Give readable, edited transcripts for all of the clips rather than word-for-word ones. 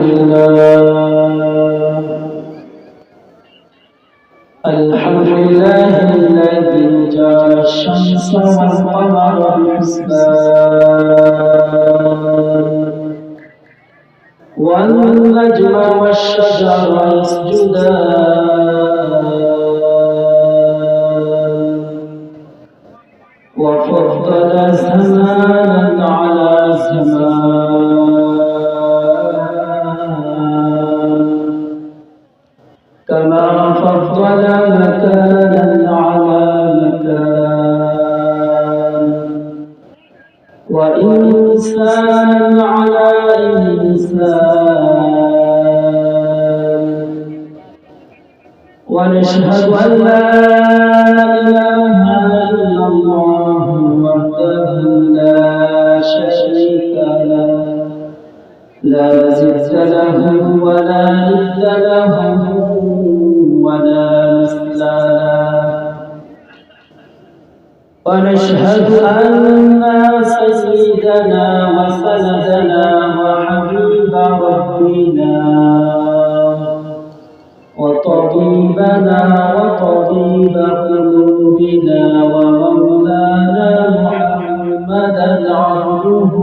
لله الحمد لله الذي جعل الشمس والقمر بحسبان والنجم والشجر يسجدان وفضل زمانا على زمان كما فضل مكانا على مكان وإنسانا على إنسان ونشهد أن لا إله إلا الله وحده لا شريك له لا ضد له ولا ند له ولا مثل له ونشهد أن سيدنا وسندنا وحبيب ربنا وطبيبنا وطبيب قلوبنا ومولانا محمدا عبده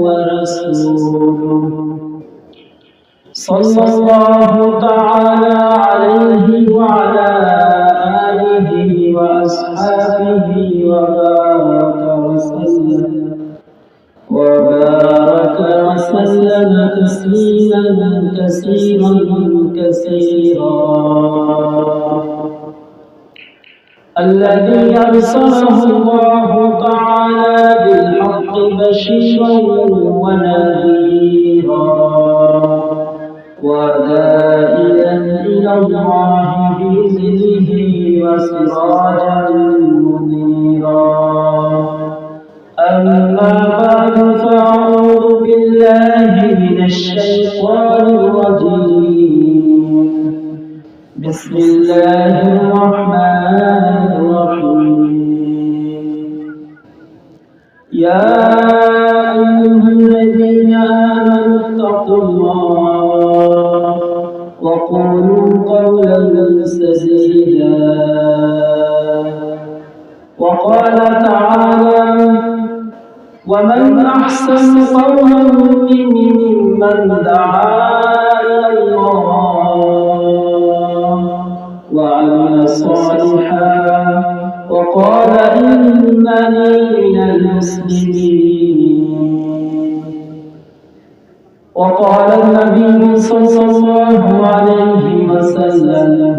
ورسوله صلى الله تعالى عليه وعلى آله وأصحابه وبارك وسلم تسليما كثيرا كثيرا الذي أرسله الله تعالى بالحق بشيرا ونذيرا وداعيا إلى الله بإذنه وسراجا منيرا أما بعد فأعوذ بالله من الشيطان الرجيم بسم الله الرحمن الرحيم يا أيها الذين آمنوا اتقوا الله وقولوا قولا سديدا وقال تعالى ومن أحسن قولا ممن دعا إلى الله وعمل صالحا وقال إنني من المسلمين وقال النبي صلى الله عليه وسلم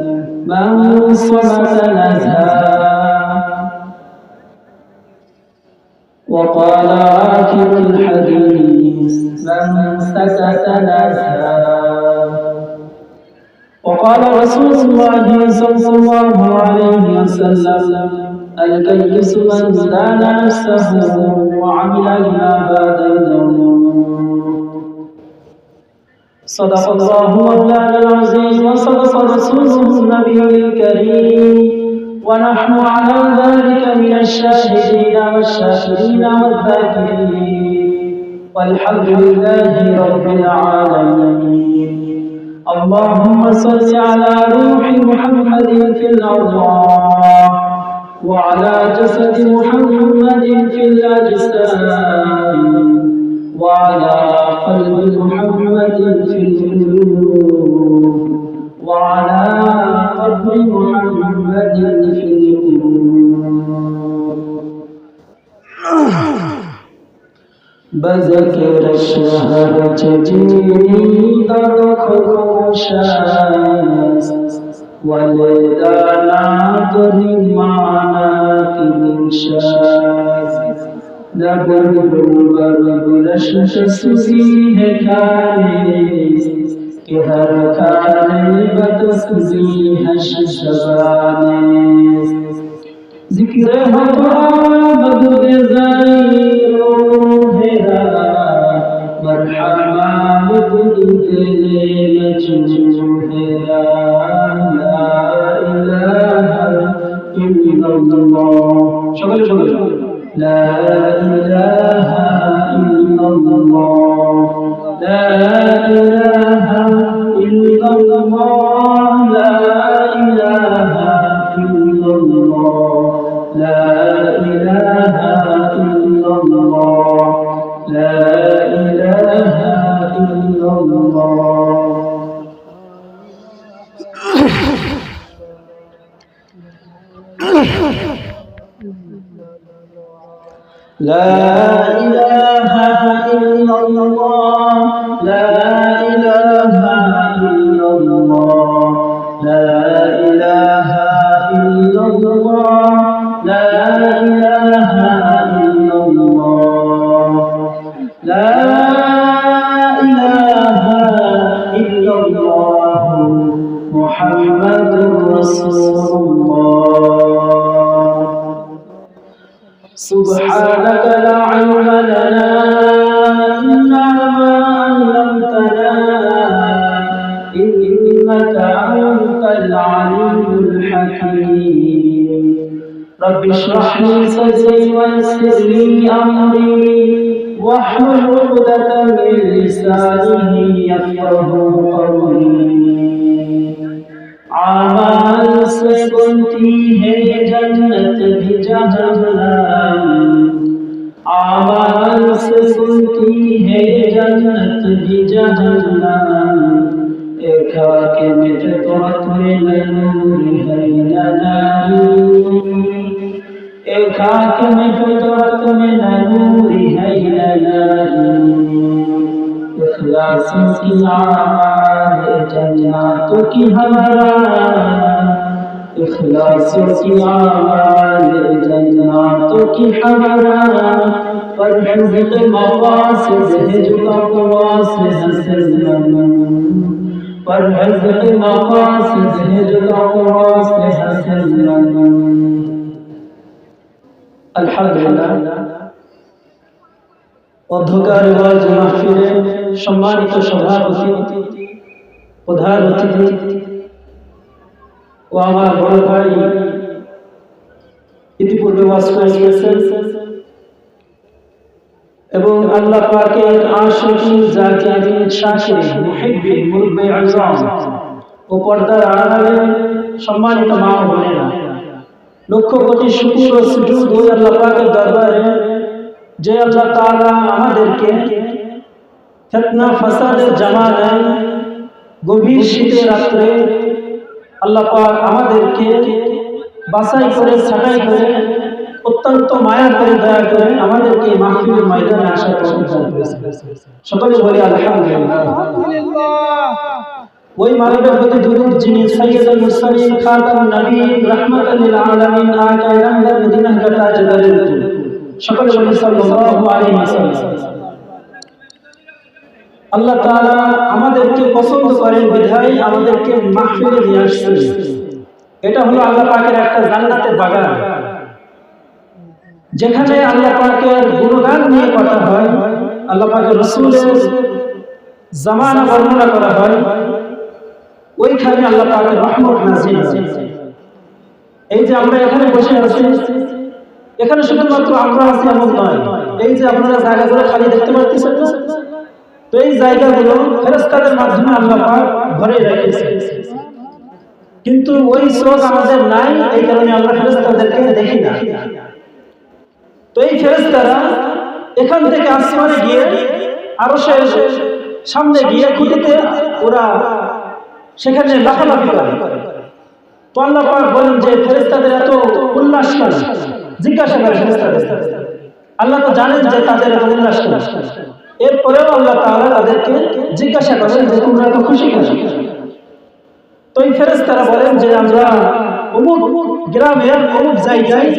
من صمت نزهى وقال آخر الحديث من سكت نزهى وقال رسول الله صلى الله عليه وسلم الكيس من دان نفسه وعمل لما بعد الموت صدق الله مولانا العظيم وصدق رسوله النبي الكريم ونحن على ذلك من الشاهدين والشاكرين والذاكرين والحمد لله رب العالمين اللهم صل على روح محمد في الأرواح وعلى جسد محمد في الأجسام وعلى قلب محمد في القلوب وعلى قبر محمد في القلوب بذكر الشهر تجيني در خروشاس ولدانا ضرمانات من شاس نبر بربلش تسوزی ہے کاریس کہ ہر کاری بتسوزی ہے شبانیس ذکر ہوا بدر زائر روحنا مرحبا بدل مجموعنا لا إله إلا الله شغل لا إله إلا الله لا إله لا إله إلا الله لا إله إلا الله لا إله إلا الله لا إله إلا الله لا إله إلا الله محمد رسول الله سبحانك لا علم لنا إلا ما علمتنا إنك أنت العليم الحكيم رب اشرح لي صدري ويسر لي أمري واحلل عقدة من لساني يفقهوا قولي आमाल से बनती है जन्नत भी जहन्नम आमाल से बनती है जन्नत भी जहन्नम एक आके में फितरत में नूर है नारी एक आके में फितरत में नूर है नारी इखलास की आमाल जन्नतों की हमारा इखलास की आमाल जन्नतों की हमारा परहिज़ मक़ासिद है जो तक़वा से हासिल परहिज़ मक़ासिद है जो तक़वा से हासिल अल्हम्दुलिल्लाह অধ্যকার ওয়াজ মাহফিলে সম্মানিত সভাপতি প্রধান অতিথি ও আমার বড় ভাই ইতিপূর্বে ওয়াজ করে গিয়েছেন এবং আল্লাহ পাকের আশিকিন জাকিরিন শাকিরিন মুহিব্বিন মুরব্বি আযম ও পর্দার আড়ালে সম্মানিত মা ও বোনেরা লক্ষ কোটি শুকর ও সুজুদ ওই আল্লাহ পাকের দরবারে যে আল্লাহ তাআলা আমাদেরকে ফিতনা ফাসাদের জামানায় গভীর শীতের রাত্রে আল্লাহ পাক আমাদেরকে বাছাই করে ছাঁটাই করে অত্যন্ত মায়া করে দয়া করে আমাদেরকে মাহফিলের ময়দানে আসার তৌফিক দান করেছেন সকলে বলি আলহামদুলিল্লাহ ওই মানবের প্রতি দরুদ যিনি সাইয়্যিদুল মুরসালিন খাতামুন নবীয়্যিন রাহমাতাল লিল আলামিন আকা ইলামিল মদিনাহ কা তাজদারুল সকলে বলি সাল্লাল্লাহু আলাইহি ওয়াসাল্লাম আল্লাহ তাআলা আমাদেরকে পছন্দ করেন বিধায় আমাদেরকে মাহফিলে নিয়ে আসছেন এটা হলো আল্লাহ পাকের একটা জান্নাতের বাগান যেখানে আল্লাহ পাকের গুণগান নিয়ে কথা হয় আল্লাহ পাকের রাসূলের জামানা বর্ণনা করা হয় ওইখানে আল্লাহ পাকের রহমত নাযিল হয় এই যে আমরা এখানে বসে আছি এখানে শুধুমাত্র আমরা আছি এমন নয় এই যে আপনারা জায়গাগুলো খালি দেখতে পাচ্ছেন তো এই জায়গাগুলো ফেরেশতাদের মাধ্যমে আল্লাহ পাক ভরে রেখেছেন কিন্তু ওই চোখ আমাদের নাই এই কারণে আমরা ফেরেশতাদেরকে দেখি না তো এই ফেরেশতারা এখান থেকে আসমানে গিয়ে আরশের সামনে গিয়ে খুঁটিতে ওরা সেখানে লাফালাফি করে তো আল্লাহ পাক বলেন যে ফেরেশতাদের এত উল্লাস কেন জিজ্ঞাসা করে ফেরেশতাদের আল্লাহ তো জানেন যে তাদের এত উল্লাস কেন এরপরেও আল্লাহ তাআলা তাদেরকে জিজ্ঞাসা করেন যে তোমরা এত খুশি কেন তো এই ফেরেশতারা বলেন যে আমরা অমুক গ্রামে অমুক জায়গায়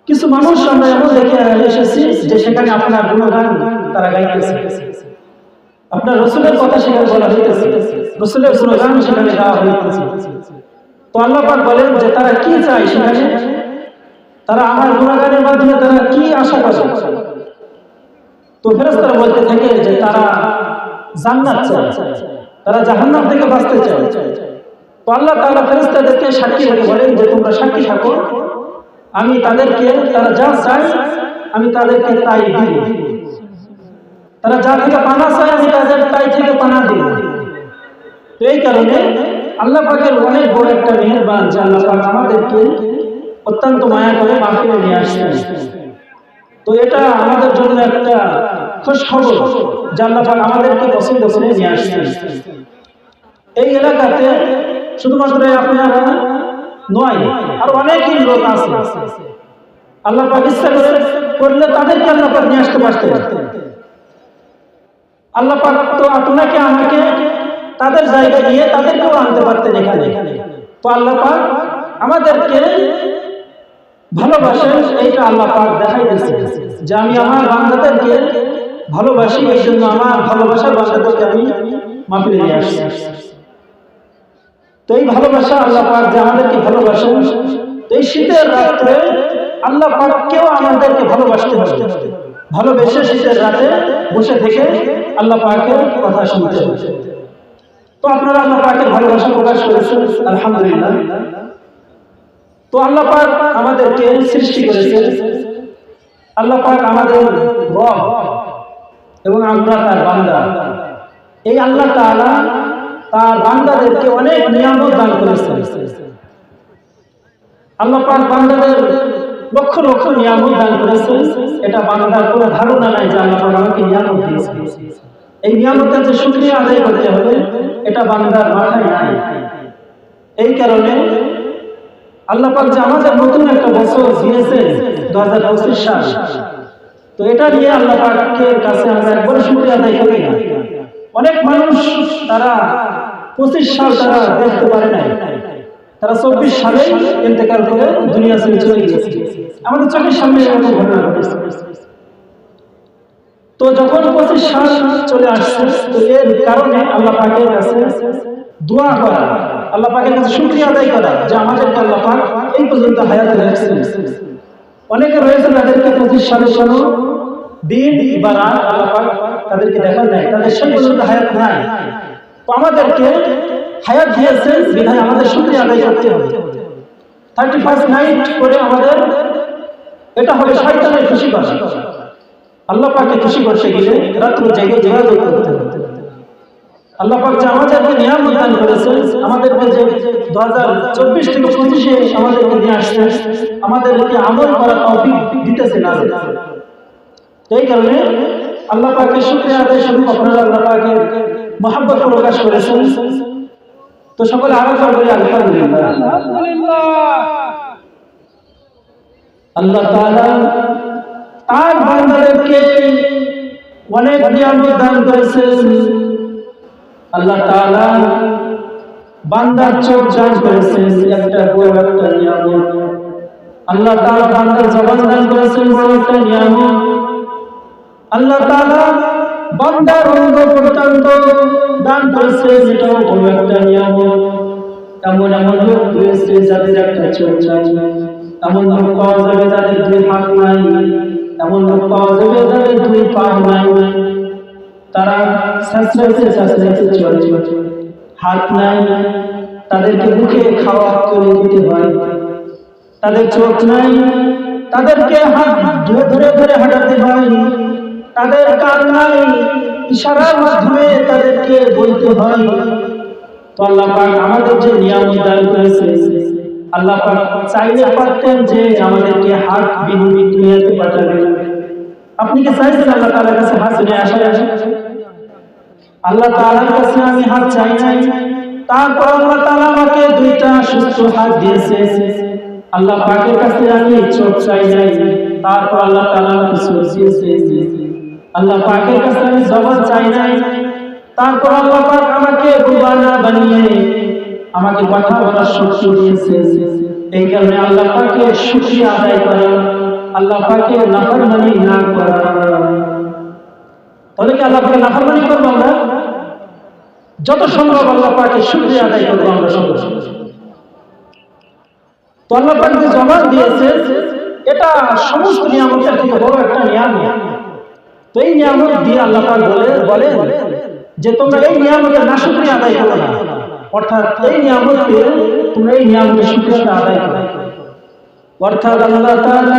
কিছু মানুষ আমরা এমন দেখে এসেছি যে সেখানে আপনার গুণগান তারা গাইতেছে আপনার রাসূলের কথা সেখানে বলা হইতেছে রাসূলের গুণগান সেখানে গাওয়া হইতেছে তো আল্লাহ পাক বলেন যে তারা কি চায় সেখানে তারা আমার গুণগানের মাধ্যমে তারা কি আশা করে তো ফেরেশতারা বলতে থাকে যে তারা জান্নাত চায় তারা জাহান্নাম থেকে বাঁচতে চায় তো আল্লাহ তাআলা ফেরেশতাদেরকে সাক্ষী রেখে বলেন যে তোমরা সাক্ষী থাকো আমি তাদেরকে তারা যা চায় আমি তাদেরকে তাই দিব তারা যা থেকে পানা চায় আমি তাদের তাই থেকে পানা দিব তো এই কারণে আল্লাহ পাকের অনেক বড় একটা মেহেরবান যে আল্লাহ পাক আমাদেরকে অত্যন্ত মায়া করে মাহফিলে নিয়ে আসছেন তো এটা আমাদের জন্য একটা খুশ খবর যে আল্লাহ পাক আমাদেরকে পছন্দ করে নিয়ে আসছেন এই এলাকাতে শুধুমাত্র আপনারা নয় আর অনেকই লোক আছে আল্লাহ পাক ইচ্ছা করলে তাদেরকে আল্লাহ পাক নিয়ে আসতে পারতেন। আল্লাহ পাক তো আপনাকে আমাকে তাদের জায়গায় নিয়ে তাদেরকেও আনতে পারতেন এখানে। তো আল্লাহ পাক আমাদেরকে ভালোবাসেন, এইটা আল্লাহ পাক দেখাই দিয়েছে যে আমি আমার বান্দাদেরকে ভালোবাসি, এই জন্য আমার ভালোবাসার বান্দাদেরকে আমি মাহফিলে নিয়ে আসছি। তো এই ভালোবাসা আল্লাহ পাক যে আমাদেরকে ভালোবাসেন, এই শীতের রাত্রে আল্লাহ পাককেও আমাদেরকে ভালোবাসতে হবে। ভালোবেসে শীতের রাতে বসে থেকে আল্লাহ পাকের কথা শুনতে হবে। তো আপনারা আল্লাহ পাকের ভালোবাসা প্রকাশ করেছেন, আলহামদুলিল্লাহ। তো আল্লাহ পাক আমাদেরকে সৃষ্টি করেছেন, আল্লাহ পাক আমাদের রব এবং আমরা তার বান্দা। এই আল্লাহ তাআলা তার বান্দাদেরকে অনেক নিয়ামত দান করেছেন। আল্লাহ পাক বান্দাদের লক্ষ লক্ষ নিয়ামত দান করেছেন। এটা বান্দার কোনো ধারণা নাই যে আল্লাহ পাক আমাকে নিয়ামত দিয়েছেন। এই নিয়ামতের যে শুকরিয়া আদায় করতে হবে এটা বান্দার মাথায় নাই। এই কারণে আল্লাহ পাক যে আমাদের নতুন একটা বছর দিয়েছেন 2025 সাল, তো এটা নিয়ে আল্লাহ পাকের কাছে আমরা একবার শুকরিয়া আদায় করি না। অনেক মানুষ তারা 25 সাল তারা দেখতে পারে নাই, তারা 24 সালে ইন্তেকাল করে দুনিয়া ছেড়ে চলে গেছে। আমাদের চোখের সামনে এরকম ঘটনা ঘটেছে। তো যখন 25 সাল চলে আসছে, তো এর কারণে আল্লাহ পাকের কাছে দোয়া করা, আল্লাহ পাকের কাছে শুকরিয়া আদায় করা যে আমাদেরকে আল্লাহ পাক এই পর্যন্ত হায়াতে রাখছেন। অনেকে রয়েছে তাদেরকে 25 সালের কোনো দিন বা রাত আল্লাহ পাক তাদেরকে দেখা দেয়, তাদের সেই পর্যন্ত হায়াত নাই। তো আমাদেরকে হায়াত দিয়েছেন বিধায় আমাদের শুকরিয়া আদায় করতে হবে। 31 নাইট করে আমাদের এটা হবে শয়তানের খুশি করা। আল্লাহ পাককে খুশি করতে গেলে রাত্র জেগে যোগাযোগ করতে হবে। আল্লাহ পাক যে আমাদেরকে নিয়ামত দান করেছেন, আমাদেরকে যে 2024 থেকে 25 আমাদেরকে নিয়ে আসছে, আমাদেরকে আমল করার তৌফিক দিতেছেন না। এই কারণে আল্লাহ পাকের শুকরিয়া আদায় স্বরূপ আপনারা আল্লাহ পাকের মহব্বত প্রকাশ করেছেন। তো সকলে আরো বলি আলহামদুলিল্লাহ। আল্লাহ তাআলা তার বান্দাদেরকে অনেক নিয়ামত দান করেছেন। আল্লাহ তাআলা বান্দার চোখ দান করেছেন, একটা বড় একটা নিয়ামত। আল্লাহ তাআলা বান্দার জবান দান করেছেন, বড় একটা নিয়ামত। আল্লাহ তাআলা বান্দার অঙ্গ প্রত্যঙ্গ দান করেছেন, এটাও বড় একটা নিয়ামত। এমন এমন লোক রয়েছে যাদের একটা চোখ নাই, এমন লোক পাওয়া যাবে যাদের 2 হাত নাই, এমন লোক পাওয়া যাবে যাদের 2 পা নাই। তারা সাসরাইতে চলে, হাত নাই, তাদেরকে মুখে খাওয়া করে দিতে হয়। তাদের চোখ নাই, তাদেরকে হাত ধরে ধরে হাঁটাতে হয়। তাদের কান নাই, ইশারার মাধ্যমে তাদেরকে বলতে হয়। তো আল্লাহ পাক আমাদের যে নিয়ামত দান করেছে, আল্লাহ পাক চাইলে পারতেন যে আমাদেরকে হাত বিহীন দুনিয়াতে পাঠাবেন। আপনি কি চাইছেন আল্লাহ তাআলার কাছে হাত নিয়ে আসেন? আল্লাহ তাআলার কাছে আমি হাত চাই নাই, তারপর আল্লাহ তাআলা আমাকে 2টা সুস্থ হাত দিয়েছে। আল্লাহ পাকের কাছে আমি চোখ চাই নাই, তারপর আল্লাহ তাআলা আমাকে চোখ দিয়েছে। আল্লাহ পাকের কাছে আমি জবান চাই নাই, তারপর আল্লাহ পাক আমাকে কুরবানা বানিয়ে আমাকে কথা বলার শক্তি দিয়েছে। এই কারণে আল্লাহ পাকের শুকরিয়া আদায় করা, আল্লাহ পাকের নাফরমানি না করা। তাহলে কি আল্লাহ পাকের নাফরমানি করবো আমরা? যত সম্ভব আল্লাহ পাকের শুকরিয়া আদায় করবো আমরা সবাই। তো আল্লাহ পাক যে জবান দিয়েছে এটা সমস্ত নিয়ামতের থেকে বড় একটা নিয়ামত। তো এই নিয়ামত দিয়ে আল্লাহ পাক বলেন যে তোমরা এই নিয়ামতের নাশুকরিয়া আদায় করো না, অর্থাৎ এই নিয়ামত পেয়ে তোমরা এই নিয়ামতের শুকরিয়া আদায় করো। অর্থাৎ আল্লাহ তাআলা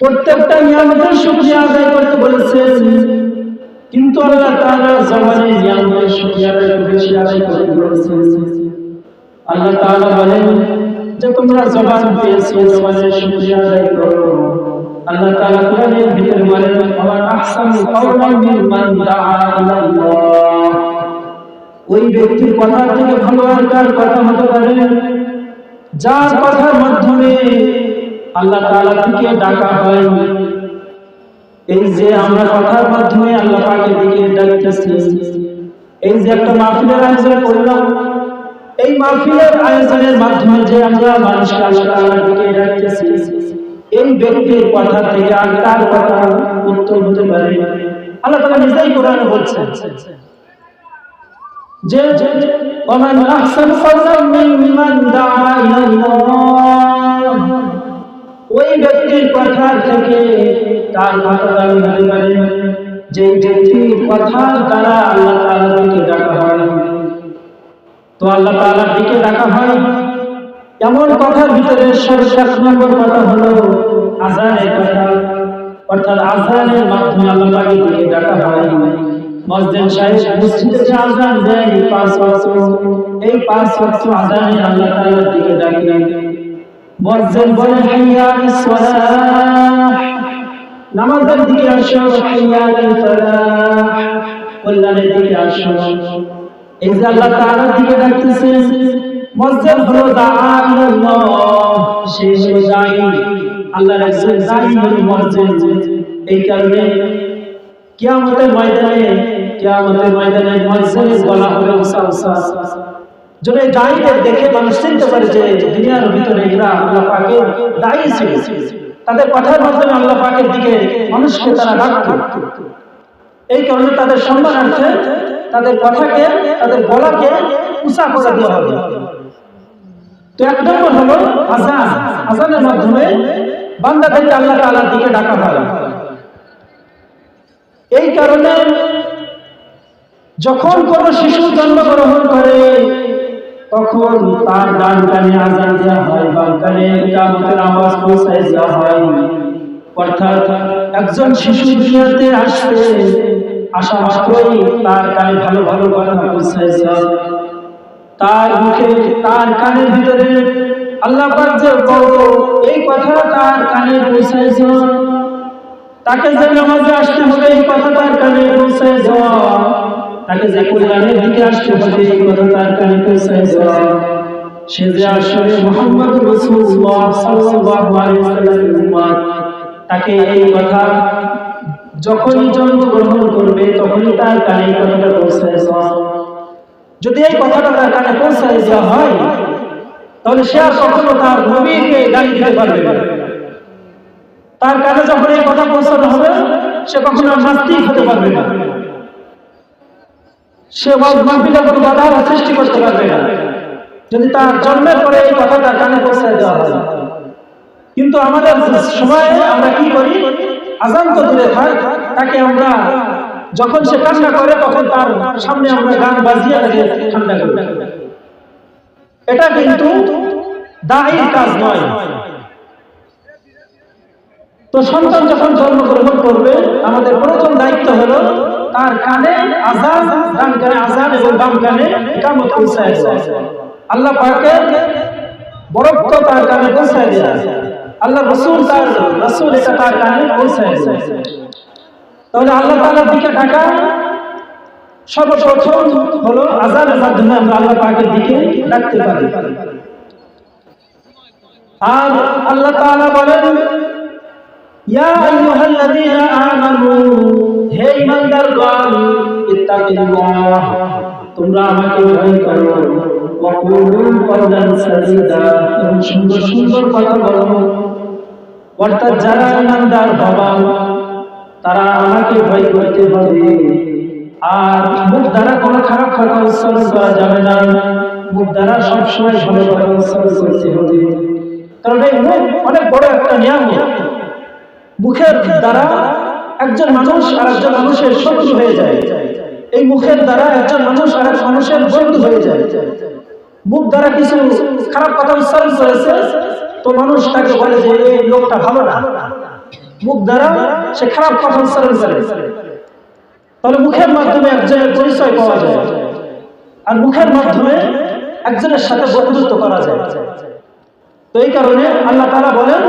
প্রত্যেকটা নিয়ামতের শুকরিয়া আদায় করতে বলেছেন, কিন্তু আল্লাহ তাআলা জবানে নিয়ামতের শুকরিয়াটা বেশি আদায় করতে বলেছেন। আল্লাহ তাআলা বলেন যে তোমরা জবান পেয়েছো, জবানের শুকরিয়া আদায় করো। আল্লাহ তাআলা কোরআনের ভিতরে বলেন ওয়া আহসানু কাওলান মিম্মান দাআ ইলাল্লাহ। ওই ব্যক্তির কথা থেকে ভালো আর কার কথা হতে পারে যার কথার মাধ্যমে আল্লাহ তাআলা থেকে ডাকা হয়। এই যে আমরা কথার মাধ্যমে আল্লাহ পাকের দিকে ডাকতেছি, এই যে একটা মাহফিলের আয়োজন করলাম, এই মাহফিলের আয়োজনের মাধ্যমে যে আমরা মানুষকে আল্লাহ তাআলার দিকে ডাকতেছি, এই ব্যক্তির কথা থেকে আর তার কথা উত্তর হতে পারে? আল্লাহ তাআলা নিজেই কোরআনে বলছেন যে ওমান আহসানু কওলাম মিম্মান দাআ ইলাল্লাহ, ওই ব্যক্তির কথা থেকে তার কথা দাবি হতে পারে যে ব্যক্তির কথার দ্বারা আল্লাহ তাআলার দিকে ডাকা হয়। তো আল্লাহ তাআলার দিকে ডাকা হয় এমন কথার ভিতরে সর্বশেষ নম্বর কথা হলো আযানের কথা, অর্থাৎ আযানের মাধ্যমে আল্লাহ পাকের দিকে ডাকা হয়। মুয়াজ্জিন সাহেব মসজিদে যে আযান দেয় 5 ওয়াক্ত, এই 5 ওয়াক্ত আযানে আল্লাহ তাআলার দিকে ডাকে। মুয়াজ্জিন বলে হাইয়া আলাস সালাহ, নামাজের দিকে আসো, হাইয়া আলাল ফালাহ, কল্যাণের দিকে আসো। এই যে আল্লাহ তাআলার দিকে ডাকতেছেন, মুয়াজ্জিন হলো দাআ ইলাল্লাহ, সে হলো দাঈ, আল্লাহর একজন দাঈ হলো মুয়াজ্জিন। এই কারণে কিয়ামতের ময়দানে মুয়াজ্জিনের গলা হবে উসা উসা, যদি দাঈদের দেখে মানুষ চিনতে পারে যে দুনিয়ার ভিতরে এরা আল্লাহ পাকের দাঈ ছিল, তাদের কথার মাধ্যমে আল্লাহ পাকের দিকে মানুষকে তারা ডাকত। এই কারণে তাদের সম্মানার্থে তাদের কথাকে, তাদের গলাকে উঁচা করে দেওয়া হবে। তো এক নম্বর হলো আযান, আযানের মাধ্যমে বান্দাদেরকে আল্লাহ তাআলার দিকে ডাকা হয়। এই কারণে যখন কোন শিশু জন্মগ্রহণ করে তখন তার ডান কানে আযান দেওয়া হয়, বাম কানে ইকামতের আওয়াজ পৌঁছায় দেওয়া হয়। অর্থাৎ একজন শিশু দুনিয়াতে আসা মাত্রই তার কানে ভালো ভালো কথা পৌঁছায় যায়, তার মুখে, তার কানের ভিতরে আল্লাহ পাক যে বলল এই কথা তার কানে পৌঁছায় যায়, তাকে যে নামাজে আসতে হবে এই কথা তার কানে পৌঁছায় যায়, তাকে যে কল্যাণের দিকে আসতে হবে এই কথা তার কানে পৌঁছায় যায়। সে যে আসলে মুহাম্মদুর রাসূলুল্লাহ সাল্লাল্লাহু আলাইহি ওয়াসাল্লামের উম্মত, তাকে এই কথা যখনই জন্মগ্রহণ করবে তখনই তার কানে এই কথাটা পৌঁছায় যায়। যদি এই কথাটা তার কানে পৌঁছায় দেওয়া হয় তাহলে সে আর কখনো তার নবীকে গালি দিতে পারবে না। তার কানে যখন এই কথা পৌঁছানো হবে সে কখনো নাস্তিক হতে পারবে না, সে মাহফিলে কোনো বাধার সৃষ্টি করতে পারবে না, যদি তার জন্মের পরে এই কথাটা কানে পৌঁছায় দেওয়া হয়। কিন্তু আমাদের সময়ে আমরা কি করি, আযান তো দূরে থাক, তাকে আমরা যখন সে কান্না করে তখন তার সামনে আমরা গান বাজিয়ে তাকে ঠান্ডা করি। এটা কিন্তু দাঈর কাজ নয়। তো সন্তান যখন জন্মগ্রহণ করবে আমাদের প্রথম দায়িত্ব হলো তার কানে আযান, ডান কানে আযান এবং বাম কানে ইকামত পৌঁছায় দেওয়া। আল্লাহ পাকের বরকত তার কানে পৌঁছায় দেওয়া, আল্লাহ রাসূল এটা তার কানে পৌঁছায় দেওয়া। তাহলে আল্লাহ তাআলার দিকে ডাকা সর্বপ্রথম হলো আযানের মাধ্যমে আমরা আল্লাহ পাকের দিকে ডাকতে পারি। আর আল্লাহ তাআলা বলেন ইয়া আইয়ুহাল্লাযীনা আমানু, হে ঈমানদারগণ, ইত্তাকিল্লাহ, তোমরা আমাকে ভয় করো, ওয়া কুলু কওলান সাদীদা, এবং সুন্দর সুন্দর কথা বলো। অর্থাৎ যারা ঈমানদার হবা তারা আমাকে ভয় করতে হবে। আর মুখ দ্বারা কোনো খারাপ কথা উচ্চারণ করা যাবে না, মুখ দ্বারা সবসময় ভালো কথা উচ্চারণ করতে হবে। কারণ এই মুখ অনেক বড় একটা নিয়ামত। মুখের দ্বারা একজন মানুষ আর একজন মানুষের শত্রু হয়ে যায়, এই মুখের দ্বারা একজন মানুষ আর এক মানুষের বন্ধু হয়ে যায়। মুখ দ্বারা কিছু খারাপ কথা উচ্চারণ করেছে তো মানুষ তাকে বলে যে এই লোকটা ভালো না, মুখ দ্বারা সে খারাপ কথা উচ্চারণ করে। তাহলে মুখের মাধ্যমে একজনের পরিচয় পাওয়া যায়, আর মুখের মাধ্যমে একজনের সাথে বন্ধুত্ব করা যায়। তো এই কারণে আল্লাহ তাআলা বলেন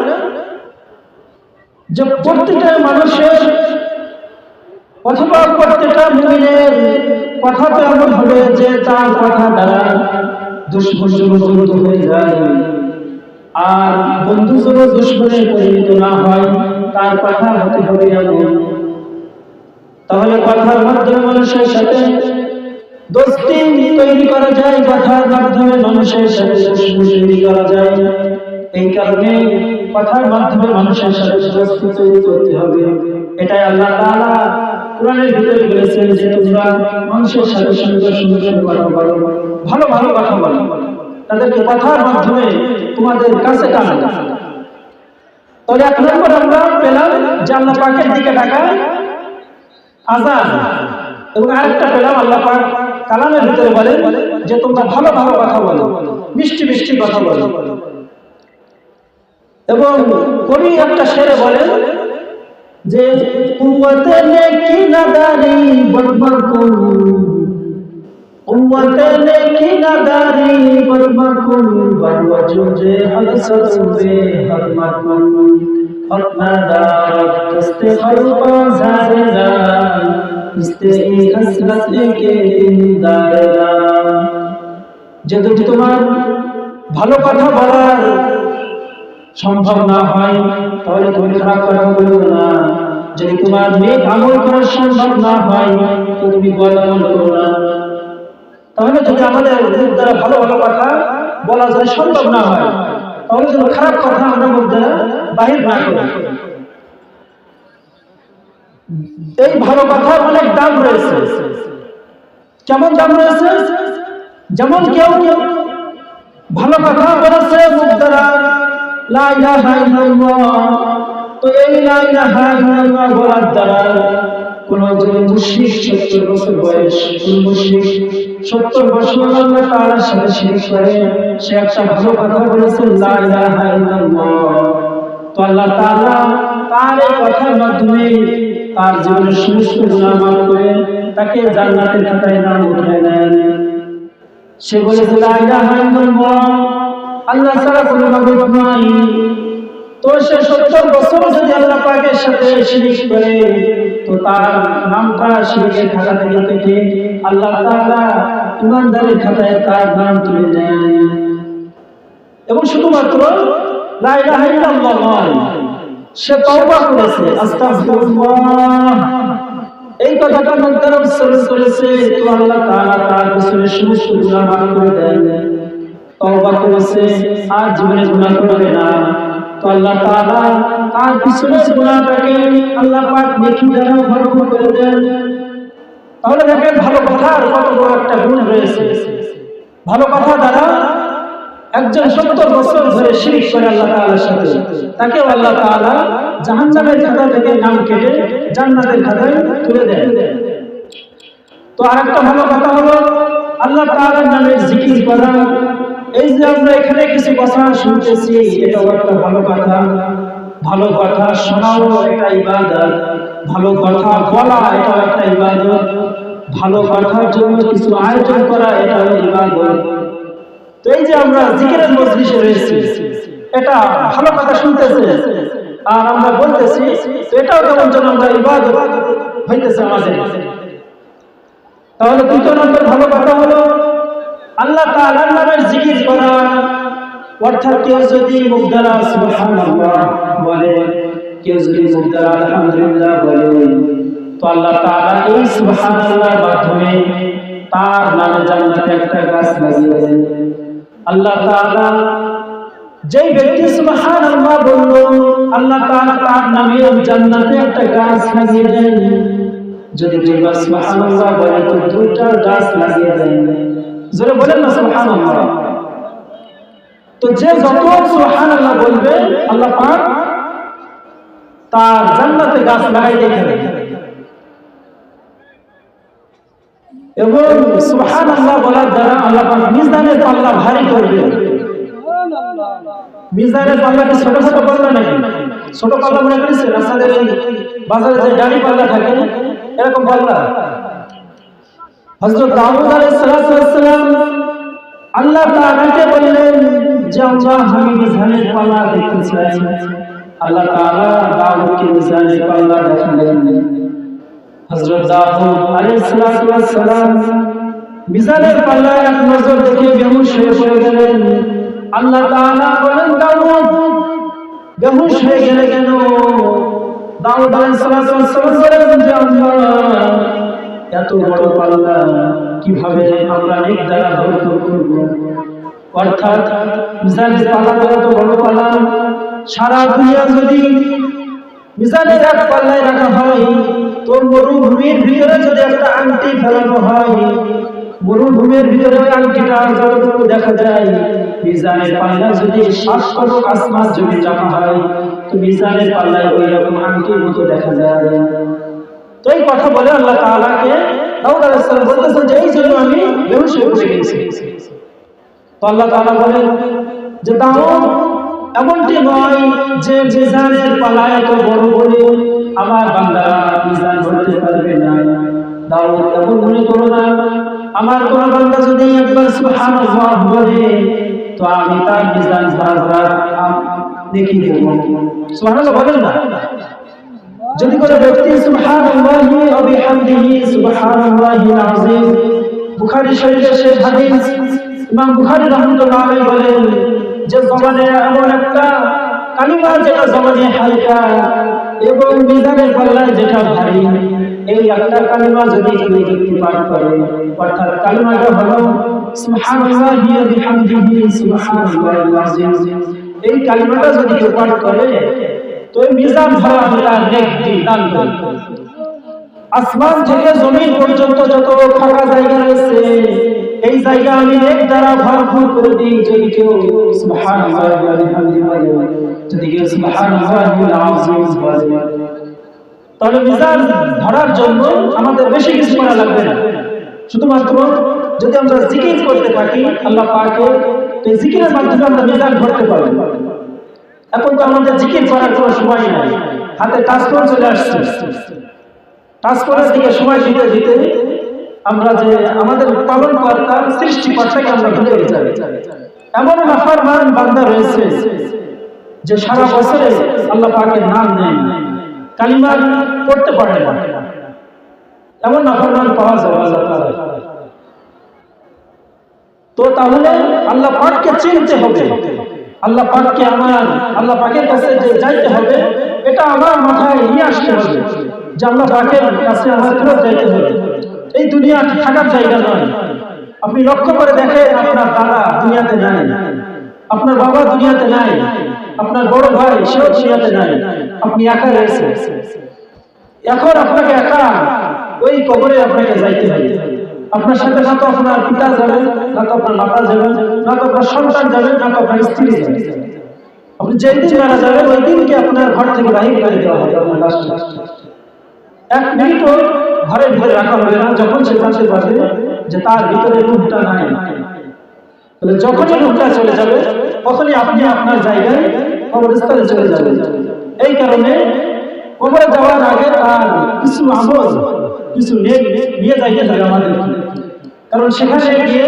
যে প্রত্যেকটা মানুষের অথবা প্রত্যেকটা মুমিনের কথা তো এমন হবে যে তার কথা দ্বারা দুশ্মন হয়ে যায়। আর বন্ধু যেন দুশমনে পরিণত না হয় তার কথা হতে হবে এমন। তাহলে কথার মাধ্যমে মানুষের সাথে দোস্তি তৈরি করা যায়, কথার মাধ্যমে মানুষের সাথে দুশমনি তৈরি করা যায়। এই কারণে কথার মাধ্যমে মানুষের সাথে দোস্তি তৈরি করতে হবে। এটাই আল্লাহ তাআলা কোরআনের ভিতরে বলেছেন যে তোমরা মানুষের সাথে সুন্দর সুন্দর কথা বলো, ভালো ভালো কথা বলো, তাদেরকে কথার মাধ্যমে তোমাদের কাছে টানো। তাহলে এক নম্বর আমরা পেলাম যে আল্লাহ পাকের দিকে ডাকা আযান, এবং আরেকটা পেলাম আল্লাহ পাক কালামের ভিতরে বলেন যে তোমরা ভালো ভালো কথা বলো, মিষ্টি মিষ্টি কথা বলো। এবং কবি একটা শেরে বলেন যে কুওয়াতে নেকি নাদারি বদমাকুন, কুওয়াতে নেকি নাদারি বদমাকুন, বদওয়াজে হাদসত বে হদমাকুন, হকনাদার দস্তে খলুকা জারেরা ইস্তে হসরত কে ইনদারেরা। যদি তোমার ভালো কথা বলার সম্ভব না হয় তাহলে তুমি খারাপ কথা বলবে না। যদি তোমার নেক আমল করা সম্ভব না হয় তো তুমি বদ আমল করো না। তাহলে যদি আমাদের মুখ দ্বারা ভালো ভালো কথা বলা যায় সম্ভব না হয় তাহলে যদি খারাপ কথা আমরা মুখ দ্বারা বাহির না করি। এই ভালো কথার অনেক দাম রয়েছে। কেমন দাম রয়েছে? যেমন কেউ ভালো কথা বলেছে মুখ দ্বারা লা ইলাহা ইল্লাল্লাহ, তো এই লা ইলাহা ইল্লাল্লাহ বলার দ্বারা কোন মুশরিক 70 বছর বয়স, কোন মুশরিক 70 বছর আল্লাহ তাআলার সাথে শিরক করে সে একটা ভালো কথা বলেছে লা ইলাহা ইল্লাল্লাহ, তো আল্লাহ তাআলা তার এই কথার মাধ্যমে তার জীবনের সমস্ত গুনাহ মাফ করে তাকে জান্নাতের খাতায় নাম উঠিয়ে দেন। সে বলেছে লা ইলাহা ইল্লাল্লাহ, আল্লাহ ছাড়া কোনো মাবুদ নাই। তো সে 70 বছর যদি আল্লাহ পাকের সাথে শিরক করে তো তার নামটা শিরকের খাতা থেকে কেটে আল্লাহ তাআলা ঈমানদারের খাতায় তার নাম তুলে দেন। এবং শুধুমাত্র লা ইলাহা ইল্লাল্লাহ নয়, সে তওবা করেছে, আস্তাগফিরুল্লাহ এই কথাটা মুখে উচ্চারণ করেছে, তো আল্লাহ তাআলা তার পিছনে সমস্ত গুনাহ মাফ করে দেন। তওবা করেছে আর জীবনে গুনাহ করবে না, তো আল্লাহ তাআলা তার পিছনের গুনাহটাকে আল্লাহ পাক নেকি দ্বারা ভরপুর করে দেন। তাহলে দেখেন ভালো কথার কত বড় একটা গুণ রয়েছে। ভালো কথা দ্বারা একজন 70 বছর ধরে শিরক করে আল্লাহ তাআলার সাথে, তাকে আল্লাহ তাআলা জাহান্নামের খাতা থেকে নাম কেটে জান্নাতের খাতায় তুলে দেন। তো আরেকটা ভালো কথা হলো আল্লাহ তাআলার নামের জিকির করা। এই যে আমরা এখানে কিছু কথা শুনতেছি এটাও একটা ভালো কথা। ভালো কথা শোনাও একটা ইবাদত, ভালো কথা বলা এটাও একটা ইবাদত, ভালো কথার জন্য কিছু আয়োজন করা এটাও ইবাদত। তো এই যে আমরা জিকিরের মজলিসে রয়েছি, এটা ভালো কথা শুনতেছে আর আমরা বলতেছি, এটাও কেমন যেন আমরা ইবাদত হইতেছে আমাদের। তাহলে দ্বিতীয় নম্বর ভালো কথা হলো আল্লাহ তাআলার নামের জিকির করা। অর্থাৎ কেউ যদি মুখ দ্বারা সুবহানাল্লাহ বলে, কেউ যদি মুখ দ্বারা আলহামদুলিল্লাহ বলে, তো আল্লাহ তাআলা এই সুবহানাল্লাহর মাধ্যমে তার নামে জান্নাতে একটা গাছ লাগিয়ে দেন। আল্লাহ তাআলা যেই ব্যক্তি সুবহানাল্লাহ বলল আল্লাহ তাআলা তার নামে জান্নাতে একটা গাছ লাগিয়ে দেন। যদি কেউ সুবহানাল্লাহ বলে তো দুইটা গাছ লাগিয়ে দেন। জোরে বলেন না সুবহানাল্লাহ। তো যে যত সুবহানাল্লাহ বলবে আল্লাহ পাক তার জান্নাতে গাছ লাগাই দেবেন। এবং সুবহানাল্লাহ বলার দ্বারা আল্লাহ পাক মিজানের পাল্লা ভারী করবে। মিজানের পাল্লা কি ছোট ছোট পাল্লা নাকি? ছোট পাল্লা মনে করেছেন আপনাদের এই বাজারে যে গাড়ি পাল্লা থাকে এরকম পাল্লা? হযরত দাউদ আলাইহিস সালাম আল্লাহ তাআলাকে বললেন যে আল্লাহ আমি মিজানের পাল্লা দেখতে চাই। আল্লাহ তাআলা দাউদকে মিজানের পাল্লা দেখালেন। হযরত দাউদ আলাইহিস সালাম মিজানের পাল্লা এক নজর দেখে বেহুশ হয়ে পড়ে গেলেন। আল্লাহ তাআলা বলেন দাউদ বেহুশ হয়ে গেলে কেন? দাউদ আলাইহিস সালাম বলেন যে আল্লাহ এত বড় পাল্লা কিভাবে আমরা নেক দ্বারা ধরতে করব? অর্থাৎ মিজানের পাল্লা এত বড় পাল্লা, সারা দুনিয়া যদি মিজানের এক পাল্লায় রাখা হয়, তো মরুভূমির ভিতরে যদি একটা আংটি ফেলানো হয়, মরুভূমির ভিতরে ওই আংটিটা যতটুকু দেখা যায়, মিজানের পাল্লা যদি 7 আসমান জমি জমা হয়, তো মিজানের পাল্লায় ওই রকম আংটির মতো দেখা যায়। তো এই কথা বলে আল্লাহ তাআলাকে দাউদ আলাইহিস সালাম বলতেছেন যে এই জন্য আমি বেহুশ হয়ে পড়ে গেছি। তো আল্লাহ তাআলা বলেন যে দাউদ এমনটি নয় যে মিজানের পাল্লা এত বড় বলে আমার বান্দারা মিজান ধরতে পারবে না। দাউদ এমন মনে করো না, আমার কোন বান্দা যদি একবার সুবহানাল্লাহ বলে তো আমি তার মিজান হাজার নেকি দেব। সুবহানাল্লাহ বলেন না? যদি কোনো ব্যক্তি সুবহানাল্লাহি ওয়া বিহামদিহি সুবহানাল্লাহিল আযীম, বুখারী শরীফের সেই হাদিস ইমাম বুখারী রাহমাতুল্লাহ আলাইহি বলেন যে জবানে এমন একটা কালিমা যেটা জবানে হালকা এবং মিজানের পাল্লায় যেটা ভারী, এই একটা কালিমা যদি কেউ ব্যক্তি পাঠ করে, অর্থাৎ কালিমাটা হলো সুবহানাল্লাহি ওয়া বিহামদিহি সুবহানাল্লাহিল আযীম, এই কালিমাটা যদি কেউ পাঠ করে তো এই মিজান ভরা তার নেক দান করে। আসমান থেকে জমিন পর্যন্ত যত ফাঁকা জায়গা রয়েছে, এই জায়গা আমি নেক দ্বারা ভরপুর করে দিই যদি কেউ সুবহানাল্লাহি ওয়া বিহামদিহি বলে, যদি কেউ সুবহানাল্লাহিল আযীম বলে। তাহলে মিজান ধরার জন্য আমাদের বেশি কিছু করা লাগবে না, শুধুমাত্র যদি আমরা জিকির করতে থাকি আল্লাহ পাকের, তো এই জিকিরের মাধ্যমে আমরা মিজান ধরতে পারব। এখন তো আমাদের জিকির করার কোনো সময় নাই, হাতে টাচ ফোন চলে আসছে, টাচ ফোনের দিকে সময় দিতে দিতে আমরা যে আমাদের পালন কর্তা সৃষ্টিকর্তাকে আমরা ভুলে যাই। এমন নাফরমান বান্দা রয়েছে যে সারা বছরে আল্লাহ পাকের নাম নেয়, কালিমা পড়তে পারে না, এমন নাফরমান পাওয়া যায় আল্লাহ তাআলা। তো তাহলে আল্লাহ পাককে চিনতে হবে, আল্লাহ পাককে আমার আল্লাহ পাকের কাছে যে যাইতে হবে, এটা আমার মাথায় নিয়ে আসতে হবে যে আল্লাহ পাকের কাছে আমার ফেরত যাইতে হবে। এই দুনিয়া থাকার জায়গা নয়। আপনি লক্ষ্য করে দেখেন, আপনার দাদা দুনিয়াতে নাই, আপনার বাবা দুনিয়াতে নাই, আপনার বড় ভাই সেও দুনিয়াতে নাই, আপনি একা রয়েছেন। এখন আপনাকে একা ওই কবরে আপনাকে যাইতে হবে। আপনার সাথে না তো আপনার পিতা যাবেন, না তো আপনার মাতা যাবেন, না তো আপনার সন্তান যাবেন, না তো আপনার স্ত্রী যাবেন। আপনি যেই দিন মারা যাবেন ওই দিনকে আপনার ঘর থেকে বাহির করে দেওয়া হবে। আপনার লাশটা 1 মিনিটও ঘরে ধরে রাখা হবে না, যখন সে জানতে পারবে যে তার ভিতরে রূহটা নাই। তাহলে যখনই রূহটা চলে যাবে তখনই আপনি আপনার জায়গায় কবরস্থানে চলে যাবেন। এই কারণে কবরে যাওয়ার আগে তার কিছু আমল, কিছু নেক নিয়ে যাইতে হবে আমাদের, কারণ সেখানে গিয়ে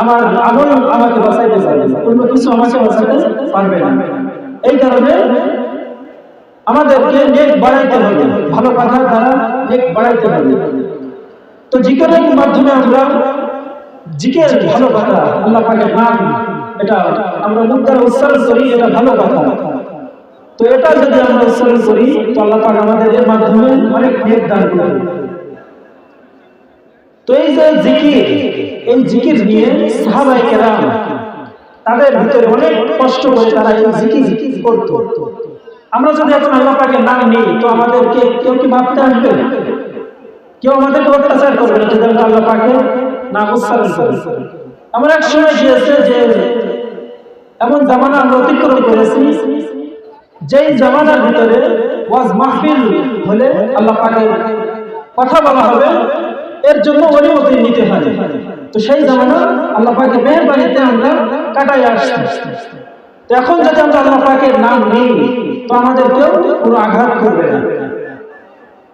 আমার আমল আমাকে বাঁচাইতে পারবে না, অন্য কিছু আমাকে বাঁচাইতে পারবে না। এই কারণে আমাদেরকে নেক বাড়াইতে হবে, ভালো কথার দ্বারা নেক বাড়াইতে হবে। তো জিকিরের মাধ্যমে আমরা জিকির ভালো কথা, আল্লাহ পাকের নাম এটা আমরা মুখ দ্বারা উচ্চারণ করি, এটা ভালো কথা। তো এটা যদি আমরা উচ্চারণ করি তো আল্লাহ পাক আমাদের এর মাধ্যমে অনেক নেক দান করবেন। তো এই যে জিকির, এই জিকির নিয়ে সাহাবায়ে কেরাম তাদের ভিতরে অনেক কষ্ট করে তারা এই জিকির করত। আমরা যদি এখন আল্লাহ পাকের নাম নিই তো আমাদেরকে কেউ কি ভাবতে আসবে? কেউ আমাদেরকে অত্যাচার করবে না যদি আমরা আল্লাহ পাকের নাম উচ্চারণ করি। এমন এক সময় গিয়েছে যে এমন জামানা আমরা অতিক্রম করেছি, যেই জামানার ভিতরে ওয়াজ মাহফিল হলে আল্লাহ পাকের কথা বলা হবে, এর জন্য অনুমতি নিতে হয়। তো সেই জামানা আল্লাহ পাকের মেহেরবানিতে আমরা কাটাই আসছি। তো এখন যদি আমরা আল্লাহ পাকের নাম নিই তো আমাদেরকেও কোনো আঘাত করবে না।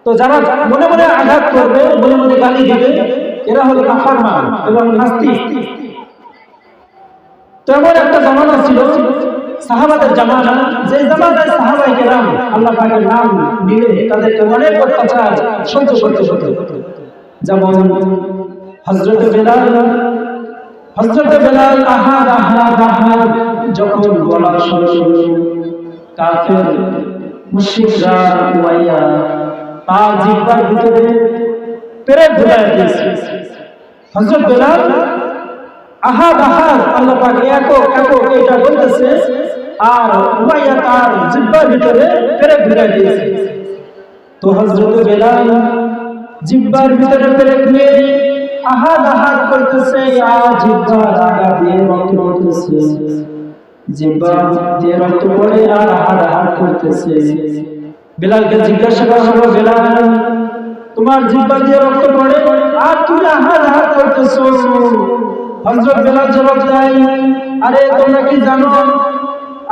তো যারা মনে মনে আঘাত করবে, মনে মনে গালি দিবে, এরা হলো নাফরমান এবং নাস্তিক। তো এমন একটা জামানা ছিল সাহাবাদের জামানা, যে জামানায় সাহাবায়ে কেরাম আল্লাহ পাকের নাম নিলে তাদেরকে অনেক অত্যাচার সহ্য করতে হতো। যেমন হযরত বেলাল, হযরত বেলাল আহাদ আহাদ আহাদ যখন বলা শুরু কাফের মুশরিকরা ওয়াইয়া তার জিহ্বার ভিতরে পেরেক ঢুকায় দিয়েছে। হযরত বেলাল আহাদ আহাদ আল্লাহ পাক একক একক এটা বলতেছে, আর উমাইয়া তার জিহ্বার ভিতরে পেরেক ঢুকায় দিয়েছে। তো হযরত বেলাল জিহ্বার ভিতরে পেরেক নিয়ে আহাদ আহাদ করতেছে, আর জিহ্বার আগা দিয়ে রক্ত পড়তেছে, জিহ্বা দিয়ে রক্ত পড়ে আর আহাদ আহাদ করতেছে। বেলালকে জিজ্ঞাসা করা হলো, বেলাল তোমার জিহ্বা দিয়ে রক্ত পড়ে আর তুমি আহাদ আহাদ করতেছো? হযরত বেলাল জবাব দেয়, আরে তোমরা কি জানো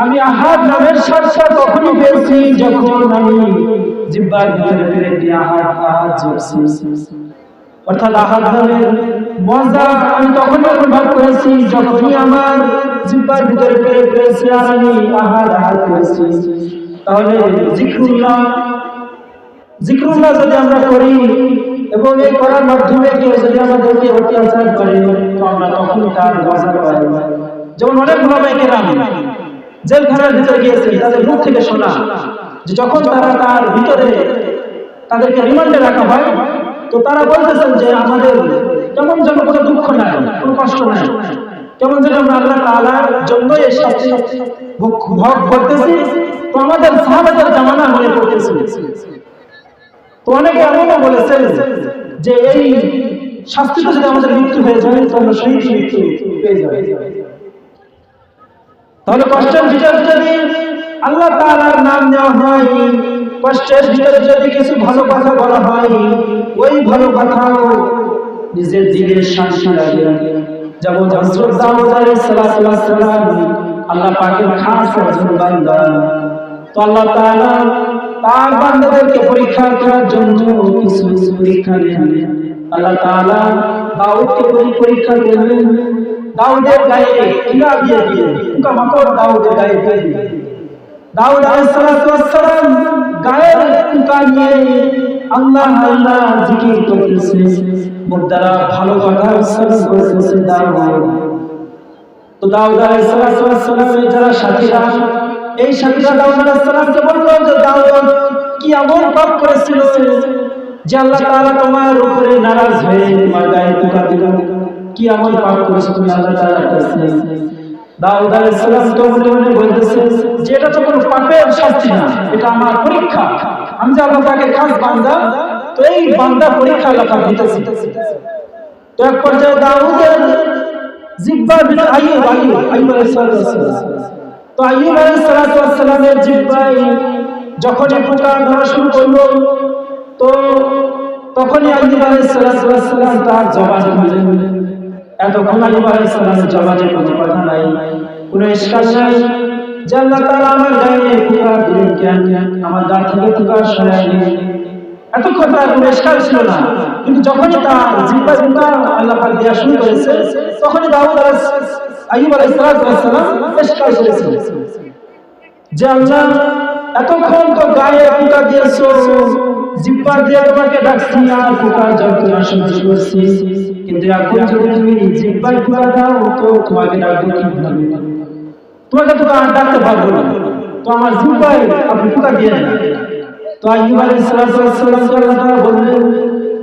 আমি আহাদ নামের স্বাদ তখনই পেয়েছি যখন আমি জিহ্বার ভিতরে পেরেক দিয়ে আহাদ আহাদ করছি। অর্থাৎ আহাদ নামের মজা আমি তখনই অনুভব করেছি যখনই আমার জিহ্বার ভিতরে পেরেক পেয়েছি আর আমি আহাদ আহাদ করেছি। তাহলে জিকরুল্লাহ যদি আমরা করি এবং এই করার মাধ্যমে কেউ যদি আমাদেরকে অত্যাচার করে তো আমরা তখন তার মজা পাই। যেমন অনেক ওলামায়ে কেরাম জেলখানার ভিতরে গিয়েছে, তাদের মুখ থেকে শোনা যে যখন তারা তার ভিতরে তাদেরকে রিমান্ডে রাখা হয় তো তারা বলতেছেন যে আমাদের কেমন যেন কোনো দুঃখ নাই, কোনো কষ্ট নাই, কেমন যেন আমরা আল্লাহ তাআলার জন্য এই শাস্তি ভোগ করতেছি, তো আমাদের সাহাবাদের জামানা মনে পড়তেছে। তো অনেকে এমনও বলেছেন যে এই শাস্তিটা যদি আমাদের মৃত্যু হয়ে যায় তো আমরা শহীদ মৃত্যু পেয়ে যাই। তাহলে কষ্টের ভিতরে যদি আল্লাহ তাআলার নাম নেওয়া হয়, কষ্টের ভিতরে যদি কিছু ভালো কথা বলা হয়, ওই ভালো কথাও নিজের দিলে শান্তি লাগে। যেমন হযরত দাউদ আলাইহিস সালাম আল্লাহ পাকের খাস একজন বান্দা, তো আল্লাহ তাআলা তার বান্দাদেরকে পরীক্ষা করার জন্য কিছু পরীক্ষা নেন। আল্লাহ তাআলা দাউদকে পরীক্ষা করলেন, দাউদের গায়ে কিলা দিয়ে পোকামাকড় দাউদের গায়ে দিয়ে দাউদ আলাইহিস সালাম গায়ের পোকা নিয়ে আল্লাহ আল্লাহ জিকির করতেছে, মুখ দ্বারা ভালো কথা উচ্চারণ করতেছে দাউদ। তো দাউদ আলাইহিস সালামের যারা সাথীরা, এই সাথীরা দাউদ আলাইহিস সালামকে বলল যে দাউদ কি এমন পাপ করেছিল যে আল্লাহ তাআলা তোমার উপরে নারাজ হয়ে তোমার গায়ে পোকা দিল? কি এমন পাপ করেছো তুমি আল্লাহ তাআলার কাছে? দাউদ আলাইহিস সালাম তো মনে মনে বলতেছে যে এটা তো কোনো পাপের শাস্তি না, এটা আমার পরীক্ষা। আমি যে আল্লাহ পাকের খাস বান্দা, তো এই বান্দা পরীক্ষা আল্লাহ পাক দিতেছে। তো এক পর্যায়ে দাউদের জিহ্বার ভিতরে আইয়ুব আলাইহিস সালাম, তো আইয়ুব আলাইহিস সালামের জিহ্বায় যখন পোকা ধরা শুরু করলো তো তখনই আইয়ুব আলাইহিস সালাম তার জবানে বললেন, এতক্ষণ আইয়ুব আলাইহিস সালামের জবানে কোনো কথা নাই, কোনো ইশকাল নাই যে আল্লাহ তাআলা আমার গায়ে পোকা দিলেন কেন, আমার গা থেকে পোকা সরাই দিলেন, এতক্ষণ তার কোনো ইশকাল ছিল না। কিন্তু যখনই তার জিহ্বায় পোকা আল্লাহ পাক দেয়া শুরু করেছে তখনই আইয়ুব আলাইহিস সালাম ইশকাল করেছে যে আল্লাহ এতক্ষণ তো গায়ে পোকা দিয়েছো, জিহ্বা দিয়ে তোমাকে ডাকছি আর পোকার যন্ত্রণা সহ্য করছি, কিন্তু এখন যদি তুমি জিহ্বায় পোকা দাও তো তোমাকে ডাকবো কিভাবে? তোমাকে তো আর ডাকতে পারবো না, তো আমার জিহ্বায় আপনি পোকা দিয়ে দেন। তো আইয়ুব আলাইহিস সালামকে আল্লাহ তাআলা বললেন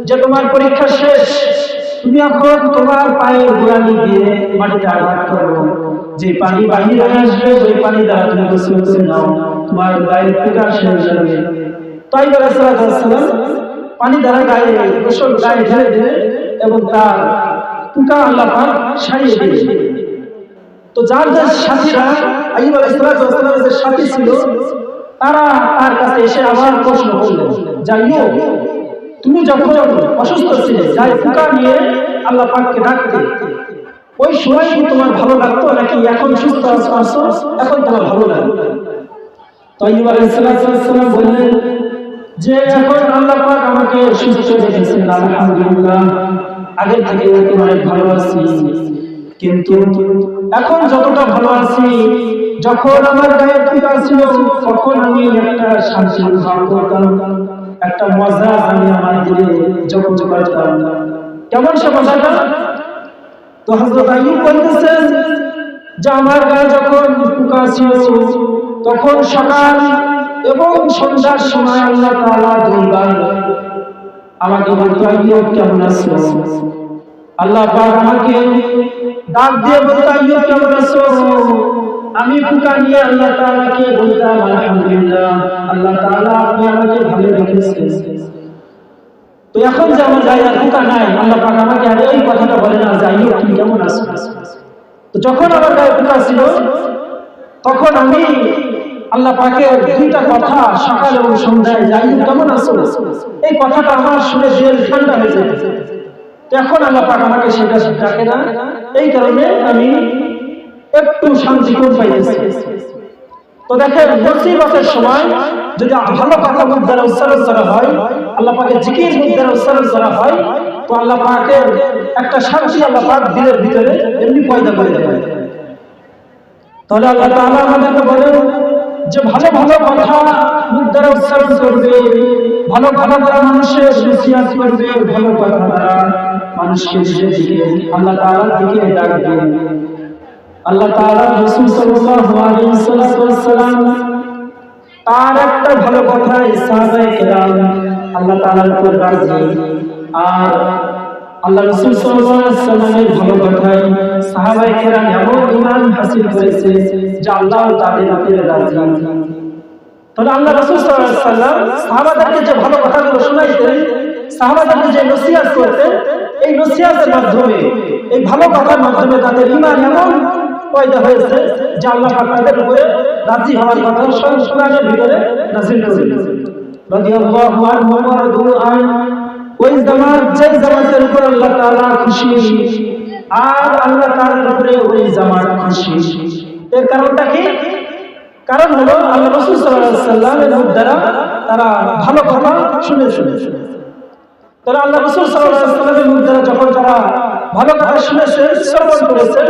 যে তোমার পরীক্ষা শেষ, তুমি এখন তোমার পায়ের গোড়ালি দিয়ে মাটিতে আঘাত করো, যে পানি বাহির হয়ে আসবে ওই পানি দ্বারা তুমি গোসল করে নাও, তোমার গায়ের পোকা শেষ হবে। তো আইয়ুব আলাইহিস সালাম পানি দ্বারা গায়ে গোসল গায়ে ঢেলে দিলেন এবং তার পোকা আল্লাহ পাক সারিয়ে দিলেন। তো যার যার সাথীরা আইয়ুব আলাইহিস সালামের যে সাথী ছিল তারা তার কাছে এসে আবার প্রশ্ন করলেন, যাইও তুমি যখন অসুস্থ ছিলে যাই পোকা নিয়ে আল্লাহ পাককে ডাকতে, ওই সময় কি তোমার ভালো লাগতো নাকি এখন সুস্থ আছো এখন তোমার ভালো লাগে? তো আইয়ুব আলাইহিস সালাম বললেন যে এখন আল্লাহ পাক আমাকে সুস্থ রেখেছেন, আলহামদুলিল্লাহ, আগের থেকে অনেক ভালো আছি, কিন্তু এখন যতটা ভালো আছি যখন আমার গায়ে পোকা ছিল তখন আমি একটা শান্তি অনুভব করতাম, একটা মজা আমি আমার দিলে যখন করতাম। কেমন সে মজাটা? তো হযরত আইয়ুব বলতেছেন যে আমার গায়ে যখন পোকা ছিল তখন সকাল এবং সন্ধ্যার সময় আল্লাহ তাআলা দুইবার আমাকে বলতো আইয়ুব কেমন আছো। আল্লাহ পাক আমাকে ডাক দিয়ে বলতো আইয়ুব কেমন আছো। আমি পোকা নিয়ে আল্লাহ তাআলাকে বলতাম আলহামদুলিল্লাহ, আল্লাহ তাআলা আপনি আমাকে ভালো রেখেছেন। তো এখন যে আমার গায়ে আর পোকা নাই, আল্লাহ পাক আমাকে আর এই কথাটা বলে না যে আইয়ুব তুমি কেমন আছো। তো যখন আমার গায়ে পোকা ছিল তখন আমি আল্লাহ পাকের দুইটা কথা সকাল এবং সন্ধ্যায় যে আইয়ুব কেমন আছো এই কথাটা আমার শুনে দিল ঠান্ডা হয়ে যায়। তো এখন আল্লাহ পাক আমাকে সেটা ডাকে না, এই কারণে আমি একটু শান্তি কম পাইতেছি। তো দেখেন মুসিবতের সময় যদি ভালো কথা মুখ দ্বারা উচ্চারণ করা হয়, আল্লাহ পাকের জিকির মুখ দ্বারা উচ্চারণ করা হয়, তো আল্লাহ পাকের একটা শান্তি আল্লাহ পাক দিলের ভিতরে এমনি পয়দা করে দেয়। তাহলে আল্লাহ তাআলা আমাদেরকে বলেন যে ভালো ভালো কথা মুখ দ্বারা উচ্চারণ করবে, ভালো ভালো দ্বারা মানুষের নসিহত করবে, ভালো কথা দ্বারা মানুষকে নিজের দিকে আল্লাহ তাআলার দিকে ডাকবে। আল্লাহ তাআলা রাসূল সাল্লাল্লাহু আলাইহি ওয়াসাল্লাম তার একটা ভালো কথা সাহাবায়ে কেরাম আল্লাহ তাআলার উপর রাজি, আর আল্লাহ রাসূল সাল্লাল্লাহু আলাইহি ওয়াসাল্লামের ভালো কথায় সাহাবায়ে কেরাম এমন ঈমান হাসিল করেছে যে আল্লাহ তাদের উপর রাজি। তাহলে আল্লাহ রাসূল সাল্লাল্লাহু আলাইহি ওয়াসাল্লাম সাহাবাদেরকে যে ভালো কথাগুলো শোনাইতেন, সাহাবাদেরকে যে নসিহত করতেন, এই নসিহতের মাধ্যমে, এই ভালো কথার মাধ্যমে তাদের ঈমান এমন পয়দা হয়েছে যে আল্লাহ পাক তাদের উপরে রাজি হওয়ার কথা কোরআনের ভিতরে নাযিল করেছেন। রাদিয়াল্লাহু আনহু ওয়া রাদু আন, ওই জামাত যে জামাতের উপর আল্লাহ তাআলা খুশি, আর আল্লাহ তাআলার উপরে ওই জামাত খুশি। এর কারণটা কি? কারণ হলো আল্লাহ রাসূল সাল্লাল্লাহু আলাইহি ওয়াসাল্লামের মুখ দ্বারা তারা ভালো কথা শুনেছে। তারা আল্লাহ রাসূল সাল্লাল্লাহু আলাইহি ওয়াসাল্লামের মুখ দ্বারা যখন তারা ভালো কথা শুনেছে, শ্রবণ করেছে,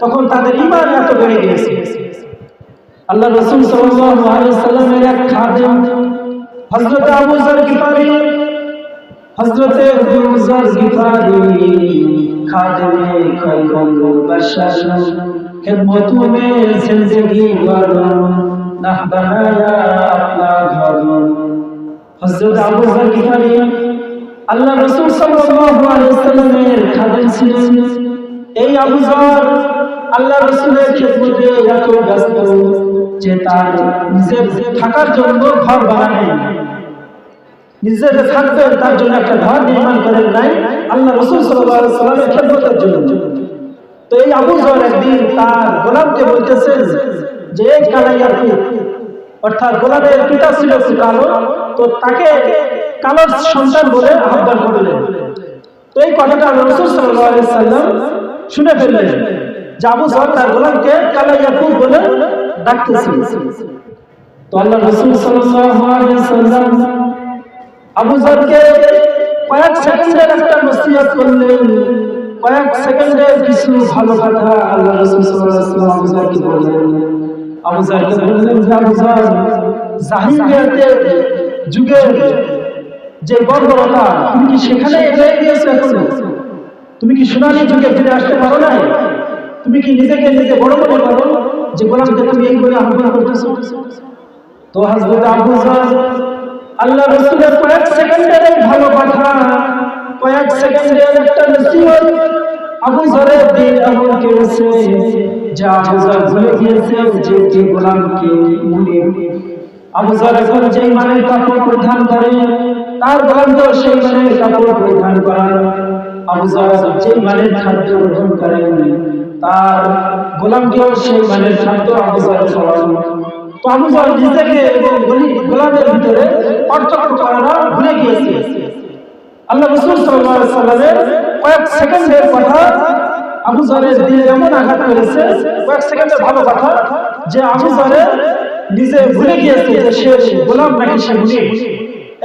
তখন তাদের ঈমান এত বেড়ে গিয়েছে। আল্লাহ রাসূল সাল্লাল্লাহু আলাইহি ওয়াসাল্লামের এক খাদেম হযরত আবু যর গিফারি, হযরত আবু যর গিফারি খাদেমে খায়রুল বাশার, খিদমত মে জিंदगी वालों ना बनाया अपना घर। হযরত আবু যর গিফারি আল্লাহ রাসূল সাল্লাল্লাহু আলাইহি ওয়াসাল্লামের খাদেম ছিলেন। এই আবু যর আল্লাহ রাসূলের খিদমতে এত ব্যস্ত যে তার নিজের থাকার জন্য ঘর বানায় নাই, নিজের থাকবে তার জন্য একটা ঘর নির্মাণ করেন নাই আল্লাহ রাসূল সাল্লাল্লাহু আলাইহি ওয়াসাল্লামের খিদমতের জন্য। তো এই আবু যর একদিন তার গোলামকে বলতেছেন যে এই কালাইয়ার পুত, অর্থাৎ গোলামের পিতা ছিল কালো, তো তাকে কালোর সন্তান বলে আহ্বান করলেন। তো এই কথাটা রাসূল সাল্লাল্লাহু আলাইহি ওয়াসাল্লাম শুনে ফেললেন যে আবু যর তার গোলামকে কালাইয়ার পুত বলে ডাকতেছে। তো আল্লাহ রাসূল সাল্লাল্লাহু আলাইহি ওয়াসাল্লাম আবু যরকে কয়েক সেকেন্ডের একটা নসিহত করলেন, কয়েক সেকেন্ডের কিছু ভালো কথা আল্লাহ রাসূল সাল্লাল্লাহু আলাইহি ওয়াসাল্লাম আবু যরকে বললেন। আবু যরকে বললেন যে আবু যর, জাহিলিয়াতের যুগের যে বর্বরতা তুমি কি সেখানে রয়ে গিয়েছো এখনো? তুমি কি সোনালী যুগে ফিরে আসতে পারো না? তুমি কি নিজেকে নিজে বড় মনে করো যে গোলামকে তুমি এই বলে আহ্বান করতেছো? তো হযরত আবু যর আল্লাহ রাসূলের কয়েক সেকেন্ডের ভালো কথা, কয়েক সেকেন্ডের একটা নসিহত আবু যরের দিল এমন করেছে যে আবু যর ভুলে গিয়েছে যে গোলামকে মুনিব। আবু যর এখন যে মানের কাপড় পরিধান করে তার গোলামকেও সেই মানের কাপড় পরিধান করান। আবু যর যে মানের খাদ্য গ্রহণ করেন তার গোলামকেও সেই মানের খাদ্য আবু যর খাওয়ান। তো আবু যর নিজেকে এবং গোলামের ভিতরে পার্থক্য করা ভুলে গিয়েছে। আল্লাহ রাসূল সাল্লাল্লাহু আলাইহি ওয়াসাল্লামের কয়েক সেকেন্ডের কথা আবু যরের দিলে এমন আঘাত করেছে, কয়েক সেকেন্ডের ভালো কথা, যে আবু যর নিজে ভুলে গিয়েছে যে সে গোলাম নাকি সে মুনিব।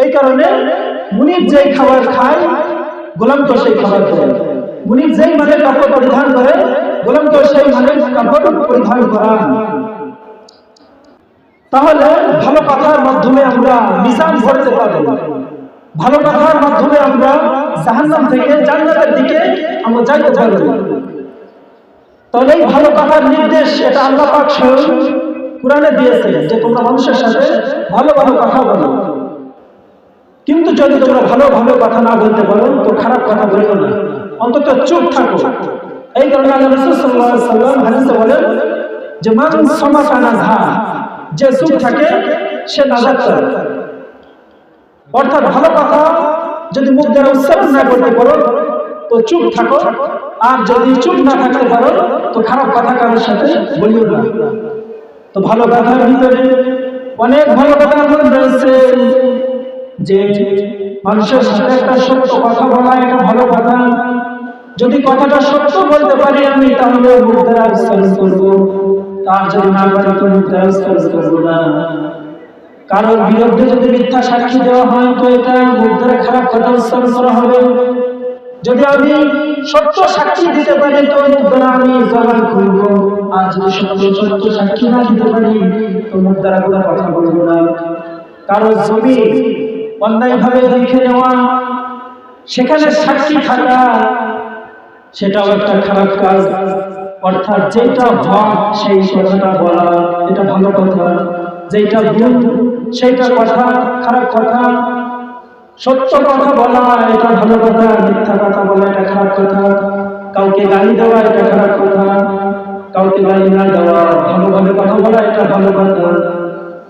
এই কারণে মুনিব যেই খাবার খায় গোলামকে সেই খাবার খায়, মুনিব যেই মানের কাপড় পরিধান করে গোলামকে সেই মানের কাপড় পরিধান করান। তাহলে ভালো কথার মাধ্যমে আমরা মিজান ধরতে পারবো, ভালো কথার মাধ্যমে আমরা জাহান্নাম থেকে জান্নাতের দিকে আমরা যাইতে পারবো। তাহলে এই ভালো কথার নির্দেশ এটা আল্লাহ পাক স্বয়ং কোরআনে দিয়েছে যে তোমরা মানুষের সাথে ভালো ভালো কথা বলো। কিন্তু যদি তোমরা ভালো ভালো কথা না বলতে পারো তো খারাপ কথা বলিও না, অন্তত চুপ থাকো। এই কারণে আল্লাহ রাসূল সাল্লাল্লাহু আলাইহি ওয়াসাল্লাম হাদিসে বলেন যে মান সামাতা নাযা, যে চুপ থাকে সে নাজাত পায়। অর্থাৎ ভালো কথা যদি মুখ দ্বারা উচ্চারণ না করতে পারো তো চুপ থাকো, আর যদি চুপ না থাকতে পারো তো খারাপ কথা কারোর সাথে বলিও না। তো ভালো কথার ভিতরে অনেক ভালো কথা রয়েছে, যে মানুষের সাথে একটা সত্য কথা বলা এটা ভালো কথা। যদি কথাটা সত্য বলতে পারি আমি তাহলে মুখ দ্বারা উচ্চারণ করবো, তার যদি না পারি তো মুখ দ্বারা উচ্চারণ করবো না। কারোর বিরুদ্ধে যদি মিথ্যা সাক্ষী দেওয়া হয় তো এটা মুখ দ্বারা খারাপ কথা উচ্চারণ করা হবে। যদি আমি সত্য সাক্ষী দিতে পারি তো মুখ দ্বারা আমি জবান করব, আর যদি সত্য সাক্ষী না দিতে পারি তো মুখ দ্বারা কোনো কথা বলবো না। কারো জমি অন্যায়ভাবে লিখে নেওয়া, সেখানে সাক্ষী থাকা, সেটাও একটা খারাপ কাজ। অর্থাৎ যেটা হক সেই কথাটা বলা এটা ভালো কথা, যেটা ভুল সেইটা কথা খারাপ কথা। সত্য কথা বলা এটা ভালো কথা, মিথ্যা কথা বলা এটা খারাপ কথা। কাউকে গালি দেওয়া এটা খারাপ কথা, কাউকে গালি না দেওয়া, ভালোভাবে কথা বলা এটা ভালো কথা।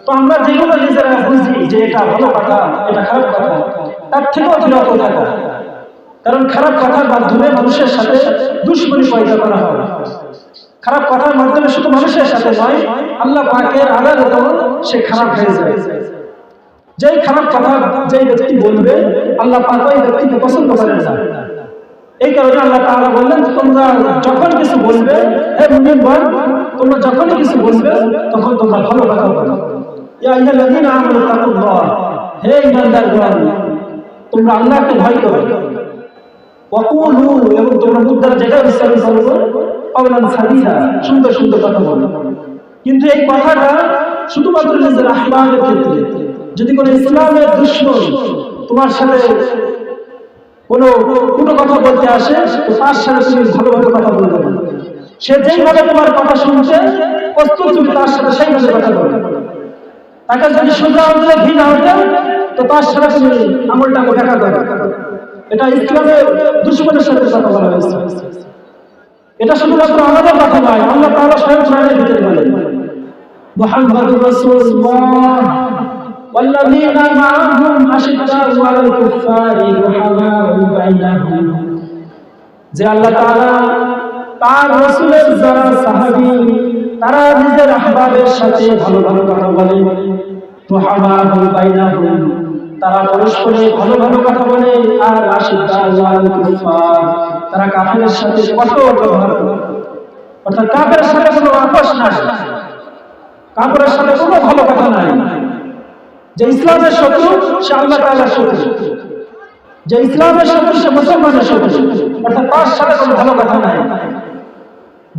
তো আমরা যেগুলো নিজেরা বুঝি যে এটা ভালো কথা এটা খারাপ কথা, তার থেকেও বিরত থাকা। কারণ খারাপ কথার মাধ্যমে মানুষের সাথে দুশ্মনী পয়দা করা হয়। খারাপ কথার মাধ্যমে শুধু মানুষের সাথে নয়, আল্লাহ পাকের আদালতেও সে খারাপ হয়ে যায়। যেই খারাপ কথা যেই ব্যক্তি বলবে আল্লাহ পাক ওই ব্যক্তিকে পছন্দ করেন না। এই কারণে আল্লাহ তাআলা বললেন তোমরা যখন কিছু বলবে, হে মুমিনগণ তোমরা যখন কিছু বলবে তখন তোমরা ভালো কথা বলো। ইয়া আইয়ুহাল্লাযীনা আমানু তাকুল্লাহ, হে ঈমানদারগণ তোমরা আল্লাহকে ভয় করো। ওয়াকুলু, এবং তোমরা মুখ দ্বারা যেটা উচ্চারণ করবে কাওলান সাদীদা, সুন্দর সুন্দর কথা বলো। কিন্তু এই কথাটা শুধুমাত্র নিজের আহ্লাদের ক্ষেত্রে। যদি কোনো ইসলামের দুশমন তোমার সাথে কোনো কথা বলতে আসে তো তার সাথে তুমি ভালোভাবে কথা বলবে না। সে যেইভাবে তোমার কথা শুনছে প্রস্তুত তুমি তার সাথে সেইভাবে কথা বলবে। তাকে যদি সোজা আঙুলে ঘৃণা হতে তো তার সাথে তুমি আঙুলটাকে দেখা করবে। এটা ইসলামের দুশমনের সাথে কথা বলা হয়েছে। এটা শুধুমাত্র আমাদের কথা নয়, আল্লাহ তাআলা স্বয়ং কোরআনের ভিতরে বলেন মুহাম্মাদুর রাসূলুল্লাহ والذين معهم أشداء على الكفار رحماء بينهم, যে আল্লাহ তাআলা তার রাসূলের যারা সাহাবী তারা নিজের আহবাবের সাথে ভালো ভালো কথা বলে। রহমাউ বাইনাহুম, তারা পরস্পরে ভালো ভালো কথা বলে। আর আশিদ্দাউ আলাল কুফার, তারা কাফেরের সাথে কঠোর ব্যবহার করে। অর্থাৎ কাফেরের সাথে কোনো আপোষ নাই, কাফেরের সাথে কোনো ভালো কথা নাই। যে ইসলামের শত্রু সে আল্লাহ তাআলার শত্রু, যে ইসলামের শত্রু সে মুসলমানের শত্রু, অর্থাৎ তার সাথে কোনো ভালো কথা নাই।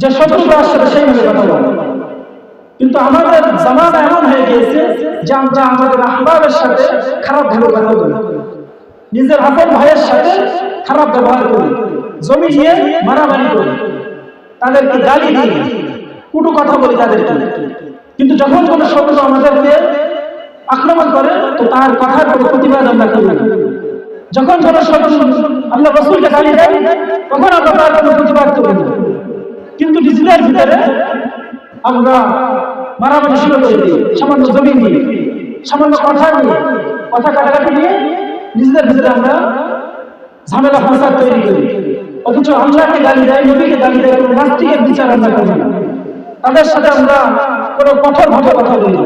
যে শত্রু তার সাথে সেইভাবে কথা বলে। কিন্তু আমাদের জামানা এমন হয়ে গিয়েছে যে আমরা আমাদের আহবাবের সাথে খারাপ ভালো কথা বলি, নিজের আপন ভাইয়ের সাথে খারাপ ব্যবহার করি, জমি নিয়ে মারামারি করি, তাদেরকে গালি দিই, কুটু কথা বলি তাদেরকে। কিন্তু যখন কোনো শত্রু আমাদেরকে আক্রমণ করে তো তার কথার কোনো প্রতিবাদ আমরা করি না। যখন কোনো শত্রু আল্লাহ রাসূলকে গালি দেয় তখন আমরা তার কোনো প্রতিবাদ করি না। কিন্তু নিজেদের ভিতরে আমরা মারামারি শুরু করে দিই, সামান্য জমি নিয়ে, সামান্য কথা নিয়ে, কথা কাটাকাটি নিয়ে নিজেদের ভিতরে আমরা ঝামেলা ফাসাদ তৈরি করি। অথচ আল্লাহকে গালি দেয়, নবীকে গালি দেয়, কোনো নাস্তিকের বিচার আমরা করি না, তাদের সাথে আমরা কোনো কঠোরভাবে কথা বলি না।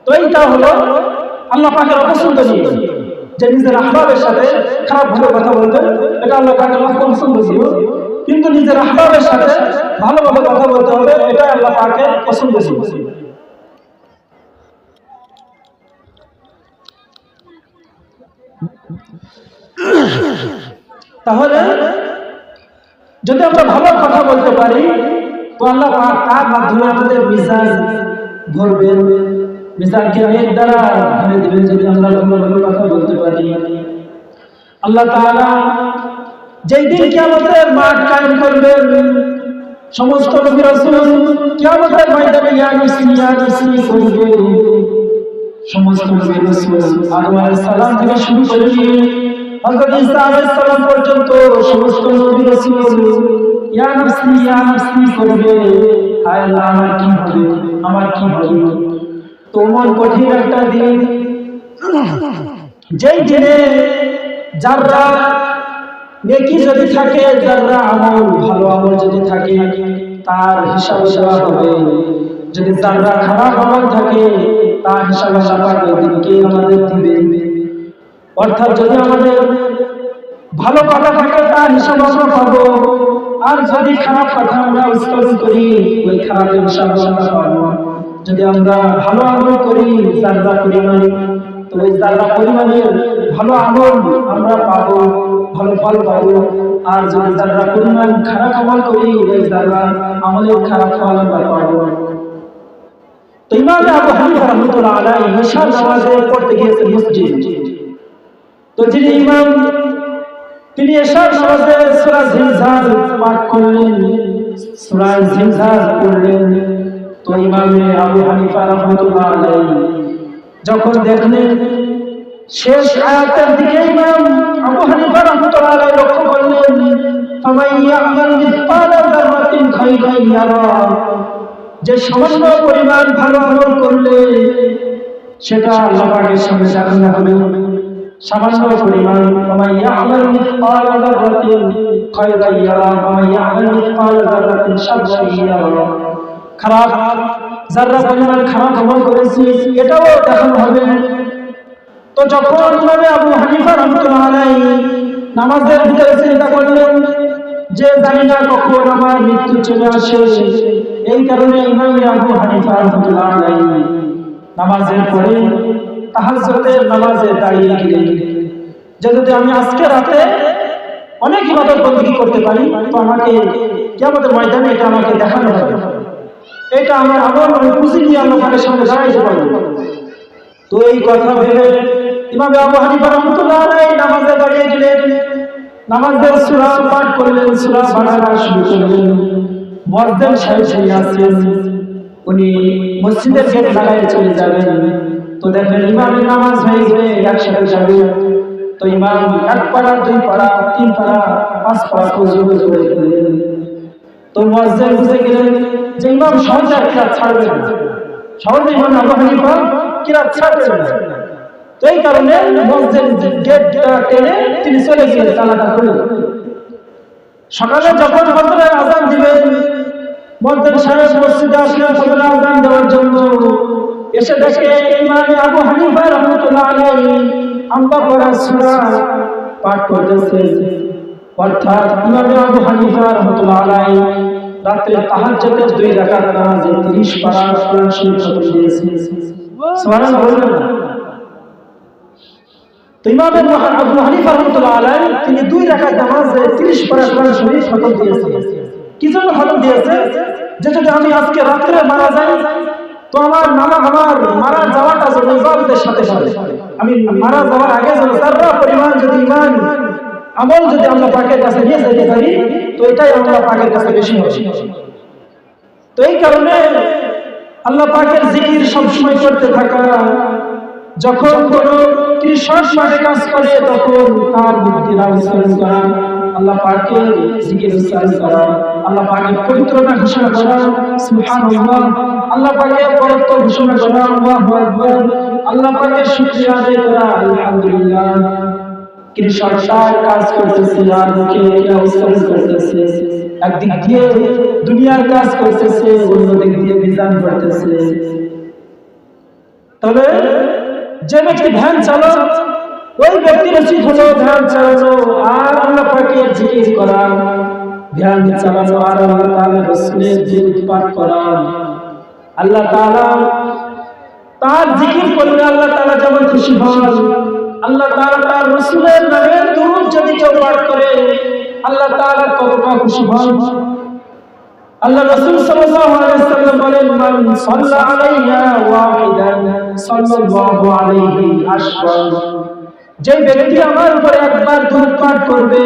তো এইটা হলো আল্লাহ পাকের অপছন্দনীয়, যে নিজের আহবাবের সাথে খারাপ ভাবে কথা বলতে, এটা আল্লাহ পাকের অপছন্দনীয়। কিন্তু নিজের আহবাবের সাথে ভালোভাবে কথা বলতে হবে, এটা আল্লাহ পাকের পছন্দনীয়। তাহলে যদি আমরা ভালো কথা বলতে পারি তো আল্লাহ পাক তার মাধ্যমে আমাদের মিজান ভরবেন, মিজানকে অনেক দ্বারা ভরে দেবেন যদি আমরা ভালো কথা বলতে পারি। আল্লাহ তাআলা যেই দিন কিয়ামতের মাঠ কায়েম করবেন সমস্ত নবী রাসূল কিয়ামতের ময়দানে ইয়া নবী ইয়া নবী করবে। সমস্ত নবী রাসূল আদম আলাইহিস সালাম থেকে শুরু করে হযরত ঈসা আলাইহিস সালাম পর্যন্ত সমস্ত নবী রাসূল ইয়া নবী করবে। হায় আল্লাহ, আমার কি হবে, আমার কি হবে। তোমার কঠিন একটা দিন, যেই দিনে যারা নেকি যদি থাকে, যারা আমল ভালো আমল যদি থাকে তার হিসাব দেওয়া হবে। যদি যারা খারাপ আমল থাকে তার হিসাব কে আমাদের দিবে। অর্থাৎ যদি আমাদের ভালো কথা থাকে তার হিসাব আমরা পাবো, আর যদি খারাপ কথা আমরা উচ্চারণ করি ওই খারাপের হিসাব আমরা পাবো। যদি আমরা ভালো আমল করি যারা পরিমাণ, তো ওই যারা পরিমাণের ভালো আমল আমরা পাবো, ভালো ফল পাবো। আর যদি যারা পরিমাণ খারাপ আমল করি ওই যারা আমলের খারাপ ফল আমরা পাবো। তো ইমাম আবু হানিফা রাহমাতুল্লাহ আলাইহি ঈশার নামাজে পড়তে গিয়েছেন মসজিদে। তো যিনি ইমাম, তিনি ঈশার নামাজে সূরা জিলজাল পাঠ করলেন, সূরা জিলজাল পড়লেন। তো ইমাম আবু হানিফা রাহমাতুল্লাহ আলাইহি যখন দেখলেন শেষ আয়াতের দিকে, ইমাম আবু হানিফা রাহমাতুল্লাহ আলাইহি লক্ষ্য করলেন, ফামান ইয়ামাল মিসকালা যাররাতিন খায়রান ইয়ারা, যে সামান্য পরিমাণ ভালো আমল করলে সেটা আল্লাহ পাকের সামনে দেখানো হবে। সামান্য পরিমাণ, ফামান ইয়ামাল মিসকালা যাররাতিন খায়রান ইয়ারা ওয়া ইয়ামাল মিসকালা যাররাতিন শাররান ইয়ারা, খারাপ যারা পরিমাণ খারাপ আমল করেছে এটাও দেখানো হবে। তো যখন ইমাম আবু হানিফা রাহমাতুল্লাহ আলাইহি নামাজের ভিতরে চিন্তা করলেন যে জানি না কখন আমার মৃত্যু চলে আসে, এই কারণে ইমাম আবু হানিফা রাহমাতুল্লাহ আলাইহি নামাজের পরে তাহাজ্জুদের নামাজে দাঁড়িয়ে গেলেন যে যদি আমি আজকে রাতে অনেক ইবাদত বندگی করতে পারি তো আমাকে কিয়ামতের ময়দানে এটা আমাকে দেখানো হবে, এটা আমার আমল আমি খুশি নিয়ে আল্লাহ পাকের সামনে দাঁড়াইতে পারবো। তো এই কথা ভেবে ইমাম আবু হানিফা রাহমাতুল্লাহ আলাইহি নামাজে দাঁড়িয়ে গেলেন, নামাজের সূরা পাঠ করলেন, সূরা বাকারা শুরু করলেন। মুয়াজ্জিন সাহেব সাহেব আছেন, উনি মসজিদের গেট লাগায় চলে যাবেন। তো দেখেন ইমামের নামাজ হয়ে গেলে একসাথে যাবে। তো ইমাম এক পারা, দুই পারা, তিন পারা, পাঁচ পারা পর্যন্ত করে ফেললেন। তো মুয়াজ্জিন বুঝে গেলেন যে ইমাম সহজে কিরাত ছাড়বে না, সহজে ইমাম আবু হানিফা কিরাত ছাড়বে না। তো এই কারণে মুয়াজ্জিন গেটটা টেনে তিনি চলে গেলেন তালাটা খুলে। সকালে যখন ফজরের আযান দিবেন, মুয়াজ্জিন সাহেব মসজিদে আসলেন ফজরের আযান দেওয়ার জন্য। এসে দেখে ইমাম আবু হানিফা রাহমাতুল্লাহ আলাইহি আম্বা পড়া সূরা পাঠ করতেছেন। অর্থাৎ ইমাম আবু হানিফা রাহমাতুল্লাহ আলাইহি রাতে তাহাজ্জুদের 2 রাকাত নামাজে 30 পারা কোরআন শরীফ খতম দিয়েছেন। সুবহানাল্লাহ বলবেন না? তো ইমাম আবু হানিফা রাহমাতুল্লাহ আলাইহি তিনি 2 রাকাত নামাজে 30 পারা কোরআন শরীফ খতম দিয়েছেন। কি জন্য খতম দিয়েছে? যে যদি আমি আজকে রাতে মারা যাই তো আমার মারা যাওয়াটা যেন ইবাদতের সাথে সাথে, আমি মারা যাওয়ার আগে যেন যারা পরিমাণ যদি ঈমান আমল যদি আল্লাহ পাকের কাছে নিয়ে যেতে পারি তো এটাই আল্লাহ পাকের কাছে বেশি হবে। তো এই কারণে আল্লাহ পাকের জিকির সবসময় করতে থাকা। যখন কোনো কৃষক মাঠে কাজ করে তখন তার বুদ্ধি উচ্চারণ করা, আল্লাহ পাকের জিকির উচ্চারণ করা, আল্লাহ পাকের পবিত্রতা ঘোষণা করা, সুবহানাল্লাহ, আল্লাহ পাকের পরত্ব ঘোষণা করা, আল্লাহু আকবার, আল্লাহ পাকের শুকরিয়া আদায় করা, আলহামদুলিল্লাহ। কৃষক তার কাজ করতেছে আর মুখে এটা উচ্চারণ করতেছে, একদিক দিয়ে দুনিয়ার কাজ করতেছে, অন্য দিক দিয়ে বিধান করতেছে। তবে যে ব্যক্তি ধ্যান চালান ওই ব্যক্তির উচিত হলো ধ্যান চালানো আর আল্লাহ পাকের জিকির করা, ধ্যান চালানো আর আল্লাহ তাআলার রাসূলের জিকির পাঠ করা। আল্লাহ তাআলা তার জিকির করলে আল্লাহ তাআলা যেমন খুশি হন, আল্লাহ তাআলা তার রাসূলের নামে দুরূদ যদি কেউ পাঠ করে আল্লাহ তাআলা ততটা খুশি হন। আল্লাহ রাসূল সাল্লাল্লাহু আলাইহি ওয়াসাল্লাম বলেন, মান সাল্লা আলাইয়া ওয়াহিদান সাল্লাল্লাহু আলাইহি আশরা যে ব্যক্তি আমার উপরে একবার দুরূদ পাঠ করবে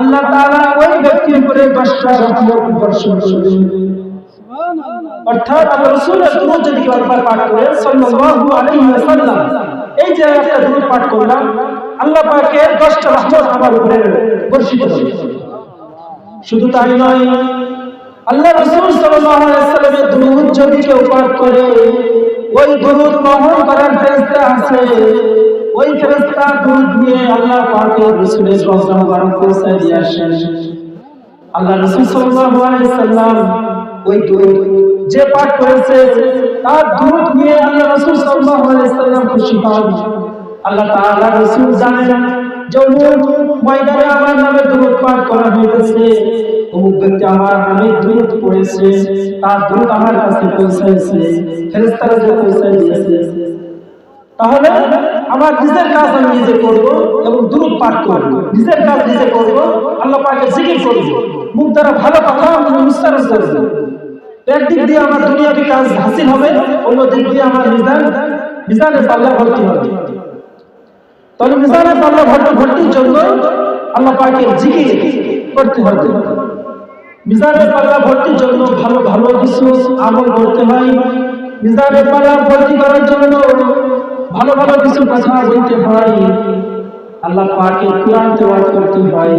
আল্লাহ তাআলা ওই ব্যক্তির উপরে 10টা রহমত বর্ষণ করবেন। অর্থাৎ আল্লাহ রাসূলের দুরূদ যদি কেউ একবার পাঠ করে সাল্লাল্লাহু আলাইহি ওয়াসাল্লাম, এই যে একটা দুরূদ পাঠ করলাম, আল্লাহ পাকের 10টা রহমত আমার উপরে বর্ষিত হবে। শুধু তাই নয়, আল্লাহ রাসূল সাল্লাল্লাহু আলাইহি ওয়াসাল্লামের দুরূদ যদি কেউ পাঠ করে, ওই দুরূদ বহন করার ফেরেশতা আছে, ওই ফেরেশতা দুরূদ নিয়ে আল্লাহ পাকের রাসূলের রওজা মুবারক পৌঁছায় দিয়ে আসেন। আল্লাহ রাসূল সাল্লাল্লাহু আলাইহি ওয়াসাল্লাম ওই দুরূদ যে পাঠ করেছে তার দুরূদ নিয়ে আল্লাহ রাসূল সাল্লাল্লাহু আলাইহি ওয়াসাল্লাম খুশি হন। আল্লাহ তাআলা রাসূল জানেন যে ময়দানে আমার নামে দুরূদ পাঠ করা হয়েছে, অমুক ব্যক্তি আমার নামে দুরূদ পড়েছে, তার দুরূদ আমার কাছে পৌঁছেছে, ফেরেশতারা যে পৌঁছে দিয়েছে। তাহলে আমার নিজের কাজ আমি নিজে করব এবং দুরূদ পাঠ করব, নিজের কাজ নিজে করব, আল্লাহ পাকের জিকির করব, মুখ দ্বারা ভালো কথা আমি উচ্চারণ করব। একদিক দিয়ে আমার দুনিয়াবি কাজ হাসিল হবে, অন্য দিক দিয়ে আমার মিজানে পাল্লা ভর্তি হবে। তাহলে মিজানে পাল্লা ভর্তির জন্য আল্লাহ পাকের জিকির করতে হবে। মিজানে পাল্লা ভর্তির জন্য ভালো ভালো কিছু আমল করতে হয়। মিজানে পাল্লা ভর্তি করার জন্য ভালো ভালো কিছু কথা বলতে হয়, আল্লাহ পাকের কুরআন তেলাওয়াত করতে হয়।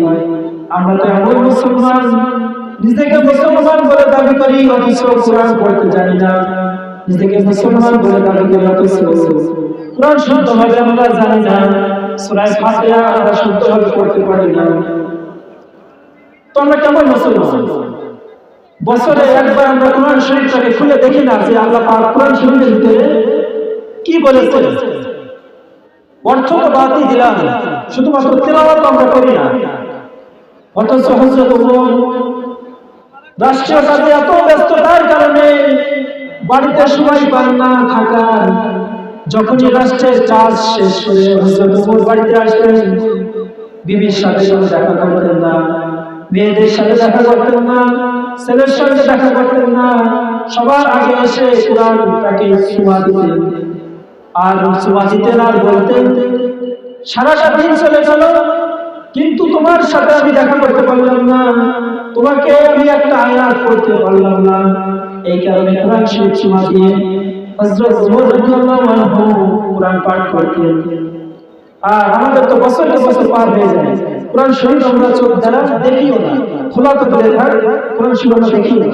আমরা তো এমন মুসলমান, নিজেকে মুসলমান বলে দাবি করি অথচ কুরআন পড়তে জানি না, নিজেকে মুসলমান বলে দাবি করি অথচ কুরআন শুদ্ধভাবে আমরা জানি না, সূরা ফাতিহা আমরা শুদ্ধভাবে পড়তে পারি না। তো আমরা কেমন মুসলমান? বছরে একবার আমরা কুরআন শরীফটাকে খুলে দেখি না যে আল্লাহ পাক কুরআন শরীফের ভিতরে কি বলেছে। অর্থ তো বাদই দিলাম, শুধুমাত্র তেলাওয়াত আমরা করি না। অথচ হযরত ওমর রাষ্ট্রীয় কাজে এত ব্যস্ততার কারণে বাড়িতে সময় পান না থাকার, যখনই রাষ্ট্রের কাজ শেষ করে হযরত ওমর বাড়িতে আসতেন, বিবির সাথে কোনো দেখা করতেন না, মেয়েদের সাথে দেখা করতেন না, ছেলের সাথে দেখা করতেন না, সবার আগে এসে কুরআনটাকে সুমা দিতেন। আর সুমা দিতেন আর বলতেন, সারাটা দিন চলে গেল কিন্তু তোমার সাথে আমি দেখা করতে পারলাম না, তোমাকে আমি একটা আয়াত পড়তে পারলাম না। এই কারণে কুরআন শরীফ সুমা দিয়ে হযরত ওমর রাদিয়াল্লাহু আনহু কুরআন পাঠ করতেন। আর আমাদের তো বছরকে বছর পার হয়ে যায়, কুরআন শরীফ আমরা চোখ দ্বারা দেখিও না, খোলা তো দূরে থাক, কুরআন শরীফ আমরা দেখিও না।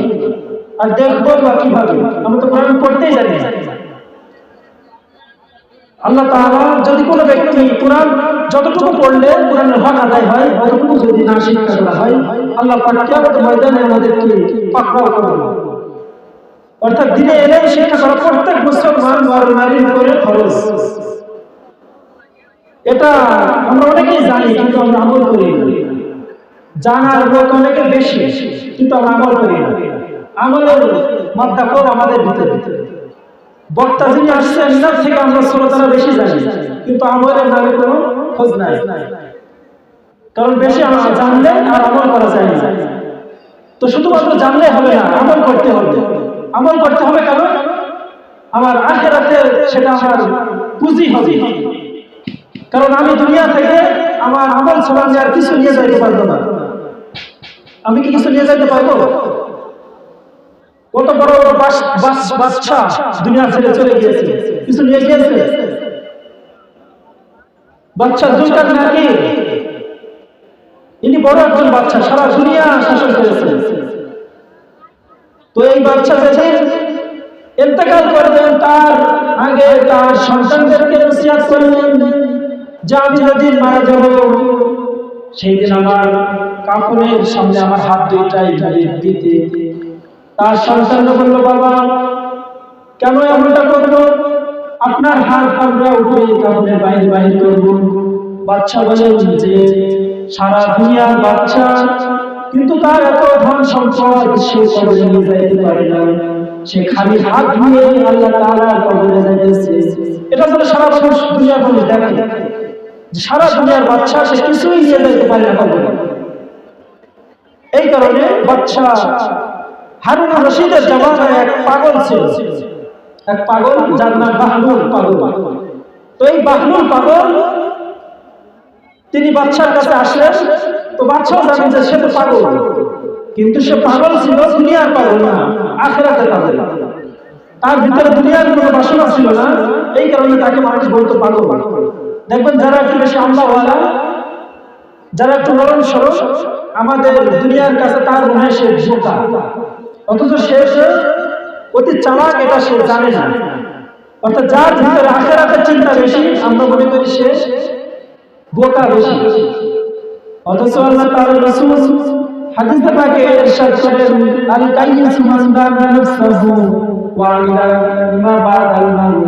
আর দেখবো বা কিভাবে? আমরা তো কুরআন পড়তেই জানি না। আল্লাহ তাআলা যদি কোনো ব্যক্তি কুরআন যতটুকু পড়লে কুরআনের হক আদায় হয়, ততটুকু যদি না শিক্ষা করা হয়, আল্লাহ পাক কিয়ামতের ময়দানে আমাদেরকে পাকড়াও করবেন। অর্থাৎ দিনে এলে শিক্ষা করা প্রত্যেক মুসলমান আর নারীর উপরে ফরজ। এটা আমরা অনেকেই জানি কিন্তু আমরা আমল করি না। জানার লোক অনেকের বেশি কিন্তু আমরা আমল করি না। আমলের মাত্রা কম আমাদের ভিতরে। বক্তা যিনি আসছেন এনার থেকে আমরা শ্রোতারা বেশি জানি কিন্তু আমলের নামে কোনো খোঁজ নাই। কারণ বেশি আমরা জানলে আর আমল করা যায় না। তো শুধুমাত্র জানলে হবে না, আমল করতে হবে। আমল করতে হবে কারণ আমার আখিরাতে সেটা আমার পুঁজি হবে। কারণ আমি দুনিয়া থেকে আমার আমল ছাড়া আর কিছু নিয়ে যাইতে পারবো না। আমি কি কিছু নিয়ে যাইতে পারবো? কত বড় বড় বাদশা দুনিয়া ছেড়ে চলে গিয়েছে, কিছু নিয়ে গিয়েছে? বাদশা জুলকারনাইন, ইনি বড় একজন বাদশা, সারা দুনিয়া শাসন করেছেন। তো এই বাদশা যেদিন ইন্তেকাল করবেন তার আগে তার সন্তানদেরকে নসিহত করলেন যে আমি যেদিন মারা যাব সেই দিন আমার কাফনের সামনে আমার হাত দুইটাই দিতে। তার সন্তানরা বলল, বাবা কেন এমনটা করবো? আপনার হাত আমরা উপরে কাফনের বাইরে বাহির করব। বাদশা বলেন যে সারা দুনিয়ার বাদশা কিন্তু তার এত ধন সম্পদ সে কবরে নিয়ে যাইতে পারে না, সে খালি হাত নিয়ে আল্লাহ তাআলার কবরে যাইতেছে। এটা হলো সারা দুনিয়ার মানুষ দেখে, সারা দুনিয়ার বাদশা সে কিছুই নিয়ে যাইতে পারে না কবরে। এই কারণে বাদশা হারুন রশিদের জামানায় এক পাগল ছিল, এক পাগল যার নাম বাহলুল পাগল। তো এই বাহলুল পাগল তিনি বাদশার কাছে আসলেন। তো বাদশাও জানেন যে সে তো পাগল, কিন্তু সে পাগল ছিল দুনিয়ার পাগল না, আখিরাতের পাগল। তার ভিতরে দুনিয়ার কোনো বাসনা ছিল না, এই কারণে তাকে মানুষ বলতো পাগল। দেখবেন যারা একটু বেশি আল্লাহওয়ালা, যারা একটু নরম সরল, আমাদের দুনিয়ার কাছে তার মনে হয় সে বোকা, অথচ সে অতি চালাক, এটা সে জানে না। অর্থাৎ যার ভিতরে আখিরাতের চিন্তা বেশি, আমরা মনে করি সে বোকা বেশি। অথচ আল্লাহ তাআলা রাসূল হাদিসে পাকে ইরশাদ করেন, আল কাইয়িসু মান দানা নাফসাহু ওয়া আমিলা বিমা বাদাল মাউত।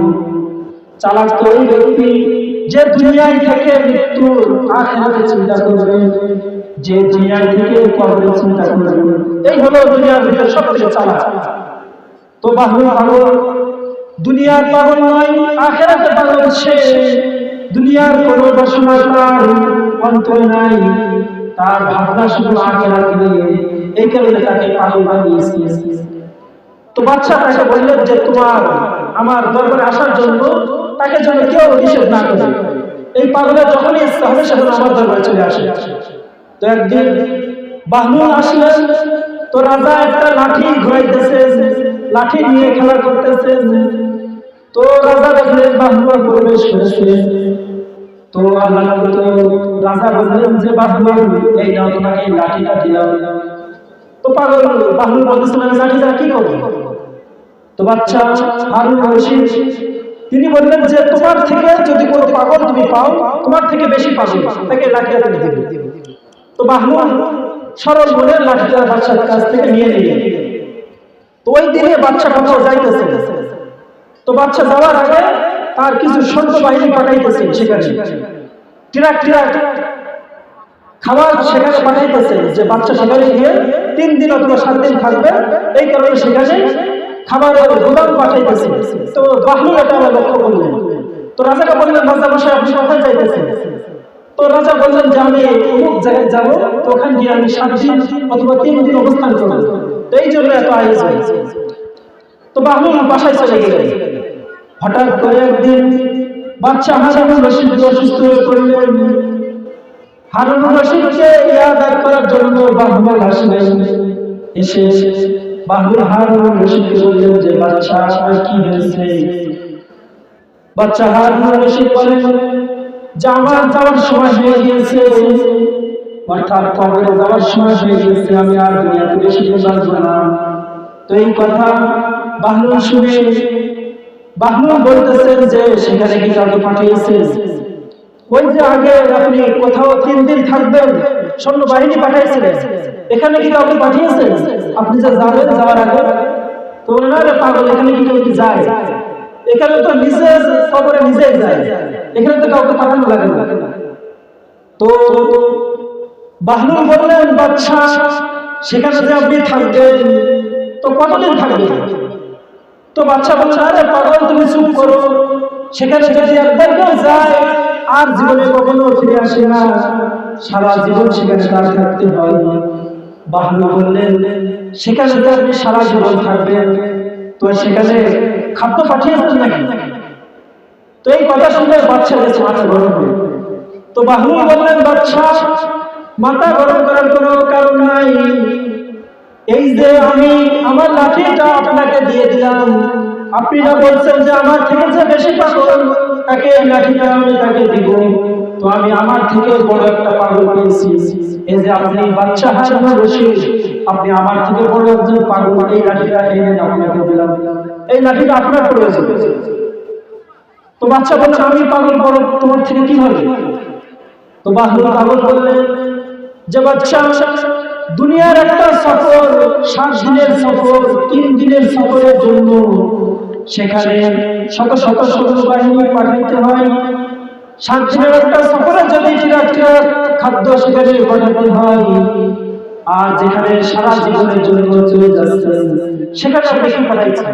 চালাক তো ওই ব্যক্তি যে দুনিয়ায় থেকে মৃত্যুর আখিরাতের চিন্তা করবে, যে দুনিয়ায় থেকে কবরের চিন্তা করবে, এই হলো দুনিয়ার ভিতরে সবথেকে চালাক। তো বাহলুল পাগল দুনিয়ার পাগল নয়, আখিরাতের পাগল। সে দুনিয়ার কোনো বাসনা তার অন্তরে নাই, তার ভাবনা শুধু আখিরাত নিয়ে, এই কারণে তাকে পাগল বানিয়েছে। তো বাদশা তাকে বললেন যে তোমার আমার দরবারে আসার জন্য তাকে যেন কেউ নিষেধ না করে, এই পাগলের যখনই ইচ্ছা হবে সেখানে আমার দরবারে চলে আসে। তো একদিন বাহলুল আসলেন। তো রাজা একটা লাঠি ঘোরাইতেছে, লাঠি নিয়ে খেলা করতেছে। তো রাজা দেখলেন বাহলুল প্রবেশ করেছে। তো আল্লাহ রাজা বললেন যে বাহলুল, এই নাও তোমাকে এই লাঠিটা দিলাম। তো পাগল বাহলুল বলতেছিলেন লাঠিটা কি করবে? তো বাচ্চা হারুন রশিদ তিনি বললেন যে তোমার থেকে যদি কোনো পাগল তুমি পাও, তোমার থেকে বেশি পাগল, তাকে লাঠিটা তুমি দিবে। তো বাহলুল সরল মনে লাঠিটা বাদশার কাছ থেকে নিয়ে নিলেন। তো ওই দিনে বাদশা কোথাও যাইতেছে। তো বাদশা যাওয়ার আগে তার কিছু সৈন্য বাহিনী পাঠাইতেছে, সেখানে ট্রাক খাবার সেখানে পাঠাইতেছে, যে বাদশা সেখানে গিয়ে 3 দিন অথবা 7 দিন থাকবে, এই কারণে সেখানে খাবারের গোদাম পাঠাইতেছে। তো বাহলুল এটা লক্ষ্য করলেন। তো রাজাকে বললেন, রাজা মশাই আপনি কোথায় যাইতেছেন? তো রাজা বললেন যে আমি অমুক জায়গায় যাবো, তো ওখানে গিয়ে আমি 7 দিন অথবা 3 দিন অবস্থান করবো, তো এই জন্য এত আয়োজন। তো বাহলুল বাসায় চলে গেলেন। হঠাৎ করে একদিন বাদশা হারুন রশিদ অসুস্থ হয়ে পড়লেন। হারুন রশিদকে ইয়াদ করার জন্য বাহলুল আসলেন। এসে বাহলুল হারুন রশিদকে বললেন যে বাদশা আপনার কি হয়েছে? বাদশা হারুন রশিদ বলেন যে আমার যাওয়ার সময় হয়ে গিয়েছে, অর্থাৎ কবরে যাওয়ার সময় হয়ে গিয়েছে, আমি আর দুনিয়াতে বেশি দিন বাঁচবো না। তো এই কথা বাহলুল শুনে বাহলুল বলতেছেন যে সেখানে কি কাউকে পাঠিয়েছেন? ওই যে আগে আপনি কোথাও 3 দিন থাকবেন সৈন্য বাহিনী পাঠাইছিলেন, এখানে কি কাউকে পাঠিয়েছেন? আপনি যে যাবেন যাওয়ার আগে? তো না রে পাগল, এখানে কি কেউ যায়? এখানে তো নিজে কবরে নিজেই যায়, এখানে তো কাউকে পাঠানো লাগে না। তো বাহলুল বললেন বাদশা সেখানে যে আপনি থাকবেন তো কতদিন থাকবেন? তো বাদশা বললেন আরে পাগল তুমি চুপ করো, সেখানে যদি একবার কেউ যায় আর জীবনে কখনো ফিরে আসে না, সারা জীবন সেখানে তার থাকতে হয়। বাহলুল বললেন সেখানে তো আপনি সারা জীবন থাকবেন, তো সেখানে খাদ্য পাঠিয়েছেন নাকি? তো এই কথা শুনে বাদশা গেছে মাথা গরম হয়ে। তো বাহলুল বললেন বাদশা মাথা গরম করার কোনো কারণ নাই, এই যে আমি আমার লাঠিটা আপনাকে দিয়ে দিলাম, আপনি না বলছেন যে আমার থেকে যে বেশি পাগল তাকে এই লাঠিটা আমি তাকে দিব, তো আমি আমার থেকে বড় একটা পাগল পেয়েছি। এই যে আপনি বাদশা হারুন রশিদ, আপনি আমার থেকে বড় একজন পাগল, এই লাঠিটা এনে আপনাকে দিলাম, এই লাঠিটা আপনার প্রয়োজন। তো বাদশা বলছে আমি পাগল বড় তোমার থেকে কি হবে? তো বাহলুল পাগল বললেন যে বাদশা দুনিয়ার একটা সফর 7 দিনের সফর, 3 দিনের সফরের জন্য সেখানে শত শত সৈন্য বাহিনী পাঠাইতে হয়। 7 দিনের একটা সফরে যদি খাদ্য সেখানে পাঠাতে হয়, আর যেখানে সারা জীবনের জন্য চলে যাচ্ছেন সেখানে আপনি কি পাঠাইছেন?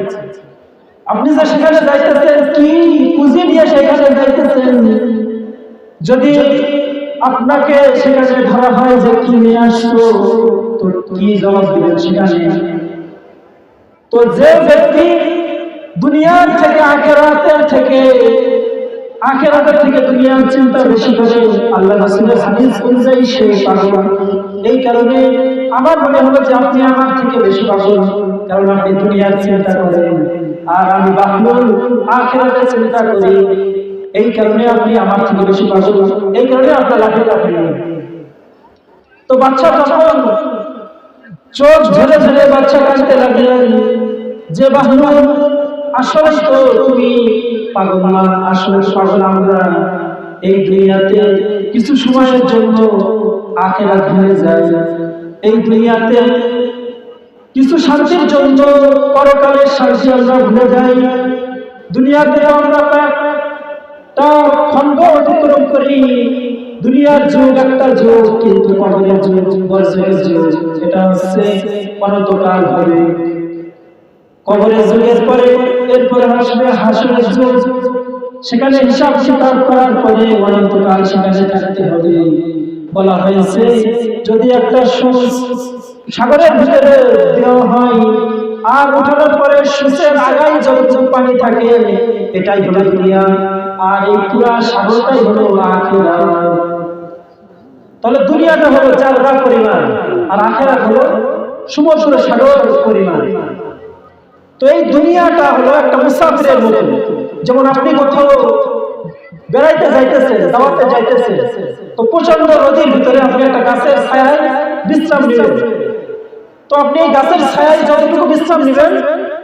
আপনি যে সেখানে যাইতেছেন কি পুঁজি নিয়ে সেখানে যাইতেছেন? যদি আপনাকে সেখানে ধরা হয় যে কি নিয়ে আসছো, তো কি জবাব দিবেন সেখানে? তো যে ব্যক্তি দুনিয়ার থেকে আখিরাতের থেকে আখিরাতের থেকে দুনিয়ার চিন্তা বেশি করে আল্লাহ রাসূলের হাদিস অনুযায়ী সে পাগল। এই কারণে আমার মনে হলো যে আপনি আমার থেকে বেশি পাগল, কারণ আপনি দুনিয়ার চিন্তা করেন আর আমি বাহলুল আখিরাতের চিন্তা করি। এই কারণে আপনি আমার থেকে বেশি পাগল, এই কারণে আপনার লাঠি লাঠি। তো বাচ্চা যখন চোখ ঝেড়ে ঝেড়ে বাচ্চা কাঁদতে লাগলেন যে বাহলুল আসলে তো তুমি পাগল না, আসলে পাগল আমরা। এই দুনিয়াতে কিছু সময়ের জন্য আখিরাত ভুলে যায়, এই দুনিয়াতে কিছু শান্তির জন্য পরকালের শান্তি আমরা ভুলে যাই। দুনিয়াতে আমরা একটা খণ্ড অতিক্রম করি, দুনিয়ার যুগ একটা যুগ, কিন্তু কবরের যুগ বর্ষের যুগ, এটা হচ্ছে অনন্তকাল হবে। কবরের যুগের পরে এরপরে আসবে হাসরের যুগ, সেখানে হিসাব কিতাব করার পরে অনন্তকাল সেখানে থাকতে হবে। বলা হয়েছে যদি একটা সূচ সাগরের ভিতরে দেওয়া হয় আর ওঠানোর পরে সূচের আগায় যতটুকু পানি থাকে এটাই হলো দুনিয়া, আর এই পুরা সাগরটাই হলো আখিরাত। তাহলে দুনিয়াটা হলো জাররা পরিমাণ আর আখিরাত হলো সমুদ্র সাগর পরিমাণ। তো এই দুনিয়াটা হলো একটা মুসাফিরের মতো, যেমন আপনি কোথাও বেড়াইতে যাইতেছেন, দাওয়াতে যাইতেছেন, তো প্রচন্ড নদীর ভিতরে আপনি একটা গাছের ছায়ায় বিশ্রাম নেবেন। তো আপনি এই গাছের ছায়ায় যতটুকু বিশ্রাম নেবেন,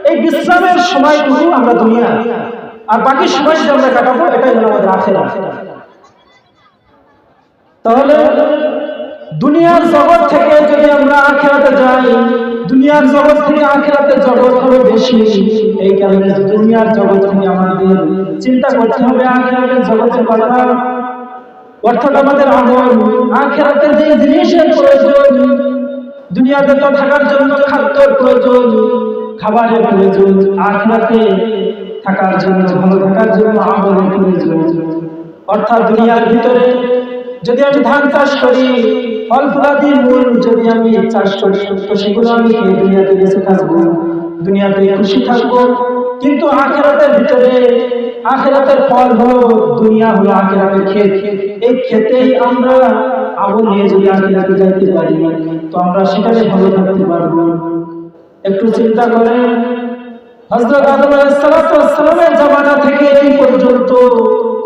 এই বিশ্রামের সময়টুকু আমরা দুনিয়া, আর বাকি সময় যে আমরা কাটাবো এটাই হলো আমাদের আখিরাত। তাহলে দুনিয়ার জগৎ থেকে যদি আমরা আখিরাতে যাই, দুনিয়ার জগৎ থেকে আখিরাতের জগৎ হবে বেশি। এই কারণে দুনিয়ার জগৎ থেকে আমাদের চিন্তা করতে হবে আখিরাতের জগতের কথা, অর্থাৎ আমাদের আমল। আখিরাতের যে জিনিসের প্রয়োজন, দুনিয়াতে তো থাকার জন্য খাদ্যের প্রয়োজন, খাবারের প্রয়োজন, আখিরাতে থাকার জন্য, ভালো থাকার জন্য আমলের প্রয়োজন। অর্থাৎ দুনিয়ার ভিতরে যদি আমি ধান চাষ করি, ফল ফুলাদি মূল যদি আমি চাষ করি, তো সেগুলো আমি দুনিয়াতে বেঁচে থাকবো, দুনিয়াতে খুশি থাকবো। কিন্তু আখিরাতের ভিতরে আখিরাতের ফল হলো দুনিয়া, হলো আখিরাতের ক্ষেত। এই ক্ষেতেই আমরা আমল নিয়ে যদি আখিরাতে যাইতে পারি, তো আমরা সেখানে ভালো থাকতে পারবো। একটু চিন্তা করেন, হযরত আদম আলাইহিস সালামের জামানা থেকে এই পর্যন্ত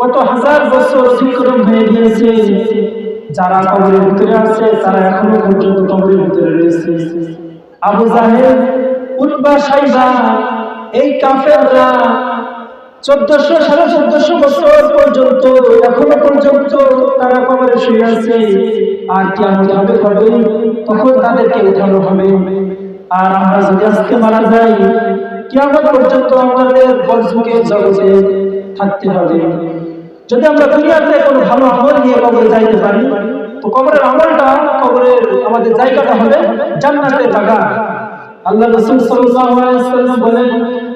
কত হাজার বছর অতিক্রম হয়ে গিয়েছে। যারা কবরের ভিতরে আছে তারা এখনো পর্যন্ত কবরের ভিতরে রয়েছে। আবু জাহেল, উতবা, সাইবা, এই কাফেররা 1400 বছর পর্যন্ত এখনো পর্যন্ত তারা কবরে শুয়ে আছে। আর কিয়ামত হবে কবে? তখন তাদেরকে উঠানো হবে। আর আমরা যদি আজকে মারা যাই, কিয়ামত পর্যন্ত আমাদের বর্জুকের জগতে থাকতে হবে। যদি আমরা দুনিয়াতে কোনো ভালো আমল নিয়ে কবরে যাইতে পারি, তো কবরের আমলটা, কবরের আমাদের জায়গাটা হবে জান্নাতের বাগান। আল্লাহ রাসূল সাল্লাল্লাহু আলাইহি ওয়াসাল্লাম বলেন,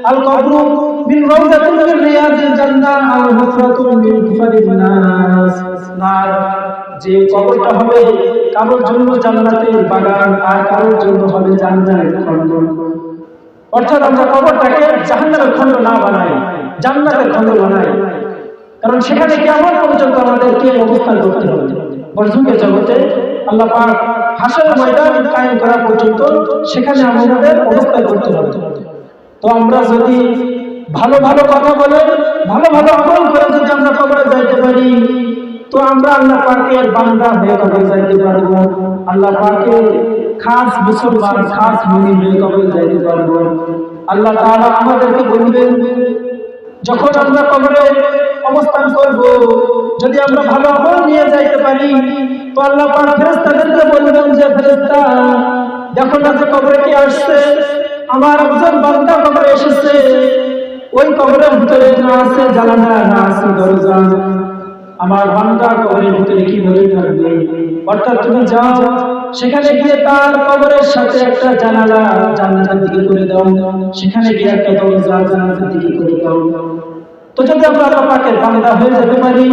আল কবরু মিন রাউযাতিন মিন রিয়াদিল জান্নাহ আও হুফরাতুন মিন হুফারিন নাস। নার যে কবরটা হবে কারোর জন্য জান্নাতের বাগান, আর কারোর জন্য হবে জাহান্নামের খণ্ড। অর্থাৎ আমরা কবরটাকে জাহান্নামের খণ্ড না বানাই, জান্নাতের খণ্ড বানাই। কারণ সেখানে কিয়ামত পর্যন্ত আমাদেরকে অবস্থান করতে হবে। বর্জুকের জগতে আল্লাহ পাক হাসরের ময়দান কায়েম করা পর্যন্ত সেখানে আমাদের অবস্থান করতে হবে। তো আমরা যদি ভালো ভালো কথা বলে, ভালো ভালো আমল করে যদি আমরা কবরে যাইতে পারি, তো আমরা আল্লাহ পাকের বান্দা হয়ে কবরে যাইতে পারবো। আল্লাহ পাকের খাস মুসলমান, খাস মুমিন হয়ে কবরে যাইতে পারবো। আল্লাহ তাআলা আমাদেরকে বলবেন, যখন আমরা কবরে অবস্থান করব, যদি আমরা ভালো আমল নিয়ে যাইতে পারি, তো আল্লাহ পাক ফেরেশতাদেরকে বলবেন যে ফেরেশতা দেখো না যে কবরে কি আসছে, আমার একজন বান্দা কবরে এসেছে। ওই কবরের ভিতরে না আছে জানালা, না আছে দরজা, আমার বান্দা কবরের ভিতরে কিভাবে থাকবে? অর্থাৎ তুমি যাও, সেখানে গিয়ে তার কবরের সাথে একটা জানালা জান্নাতের দিকে করে দাও, সেখানে গিয়ে একটা দরজা জান্নাতের দিকে করে দাও। তো যদি আমরা আল্লাহ পাকের বান্দা হয়ে যেতে পারি,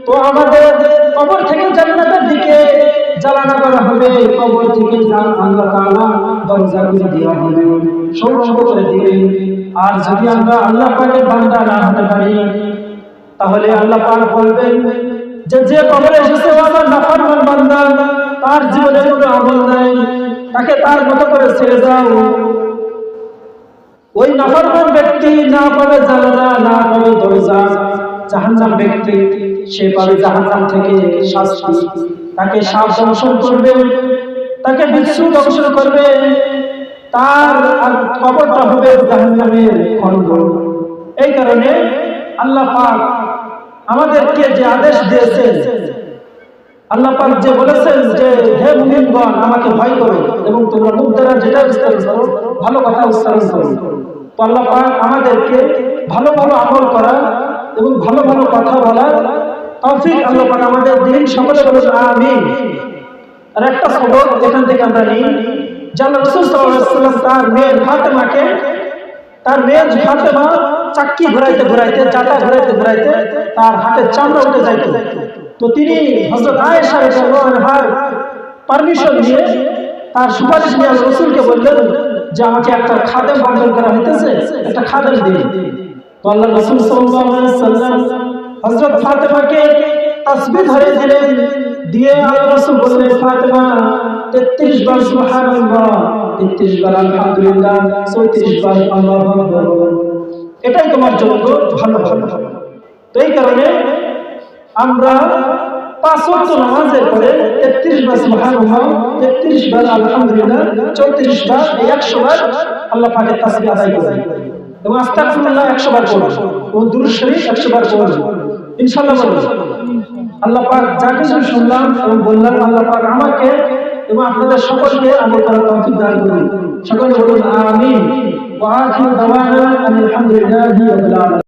তো আমাদের কবর থেকে জান্নাতের দিকে জ্বালানা করা হবে, কবর থেকে আল্লাহ তাআলা দরজা খুলে দেওয়া হবে, সৌরভ করে দিবেন। আর যদি আমরা আল্লাহ পাকের বান্দা না হতে পারি, তাহলে আল্লাহ পাক বলবেন যে যে কবরে এসেছে ও আমার নাফরমান বান্দা, তার জীবনে কোনো আমল নাই, তাকে তার মতো করে ছেড়ে যাও। ওই নাফরমান ব্যক্তি না পাবে জান্নাত, না পাবে দোজখ। জাহান্নাম ব্যক্তি সে পাবে জাহান্নাম থেকে শাস্তি, তাকে সাপ দংশন করবে, তাকে বিচ্ছু দংশন করবে, তার কবরটা হবে জাহান্নামের খন্ড। এই কারণে আল্লাহ পাক আমাদেরকে যে আদেশ দিয়েছেন, আল্লাহ পাক যে বলেছেন যে হে মুমিনগণ আমাকে ভয় করো এবং তোমরা মুখ দ্বারা যেটা উচ্চারণ করো ভালো কথা উচ্চারণ করো। তো আল্লাহ পাক আমাদেরকে ভালো ভালো আমল করা এবং ভালো ভালো কথা বলার তৌফিক আল্লাহ পাক আমাদের দিন। সকলে বলুন আমিন। আর একটা সবক এখান থেকে আমরা নিই, আল্লাহ রাসূল সাল্লাল্লাহু আলাইহি ওয়াসাল্লাম তার মেয়ে ফাতেমাকে, তার মেয়ে ফাতেমা চাক্কি ঘুরাইতে ঘুরাইতে, চাটা ঘুরাইতে ঘুরাইতে তার হাতের চামড়া উঠে যাইত। তো তিনি হযরত আয়েশা রাদিয়াল্লাহু আনহার পারমিশন নিয়ে, তার সুপারিশ নিয়ে রাসূলকে বললেন যে আমাকে একটা খাদেম বন্ধন করা হইতেছে, একটা খাদেম দিন। তো আল্লাহ রাসূল সাল্লাল্লাহু আলাইহি ওয়াসাল্লাম হযরত ফাতেমাকে তাসবিহ ধরে দিলেন, দিয়ে আল্লাহ রাসূল বললেন ফাতেমা 33 বার সুবহানাল্লাহ, 33 বার আলহামদুলিল্লাহ, 34 বার আল্লাহু আকবার, এটাই তোমার জন্য ভালো ভালো। তো এই কারণে আমরা 5 ওয়াক্ত নামাজের পরে 33 বার সুবহানাল্লাহ, 33 বার আলহামদুলিল্লাহ, 34 বার 100 বার আল্লাহ পাকের তাসবিহ আদায় করি এবং আস্তাগফিরুল্লাহ 100 বার পড়ব এবং দুরূদ শরীফ 100 বার পড়ব ইনশাআল্লাহ। আল্লাহ পাক যা কিছু শুনলাম এবং বললাম আল্লাহ পাক আমাকে এবং আপনাদের সকলকে আমল করার তৌফিক দান করুন। সকলে বলুন আমিন। ওয়া আখিরু দাওয়ানা আলহামদুলিল্লাহি রাব্বিল আলামিন।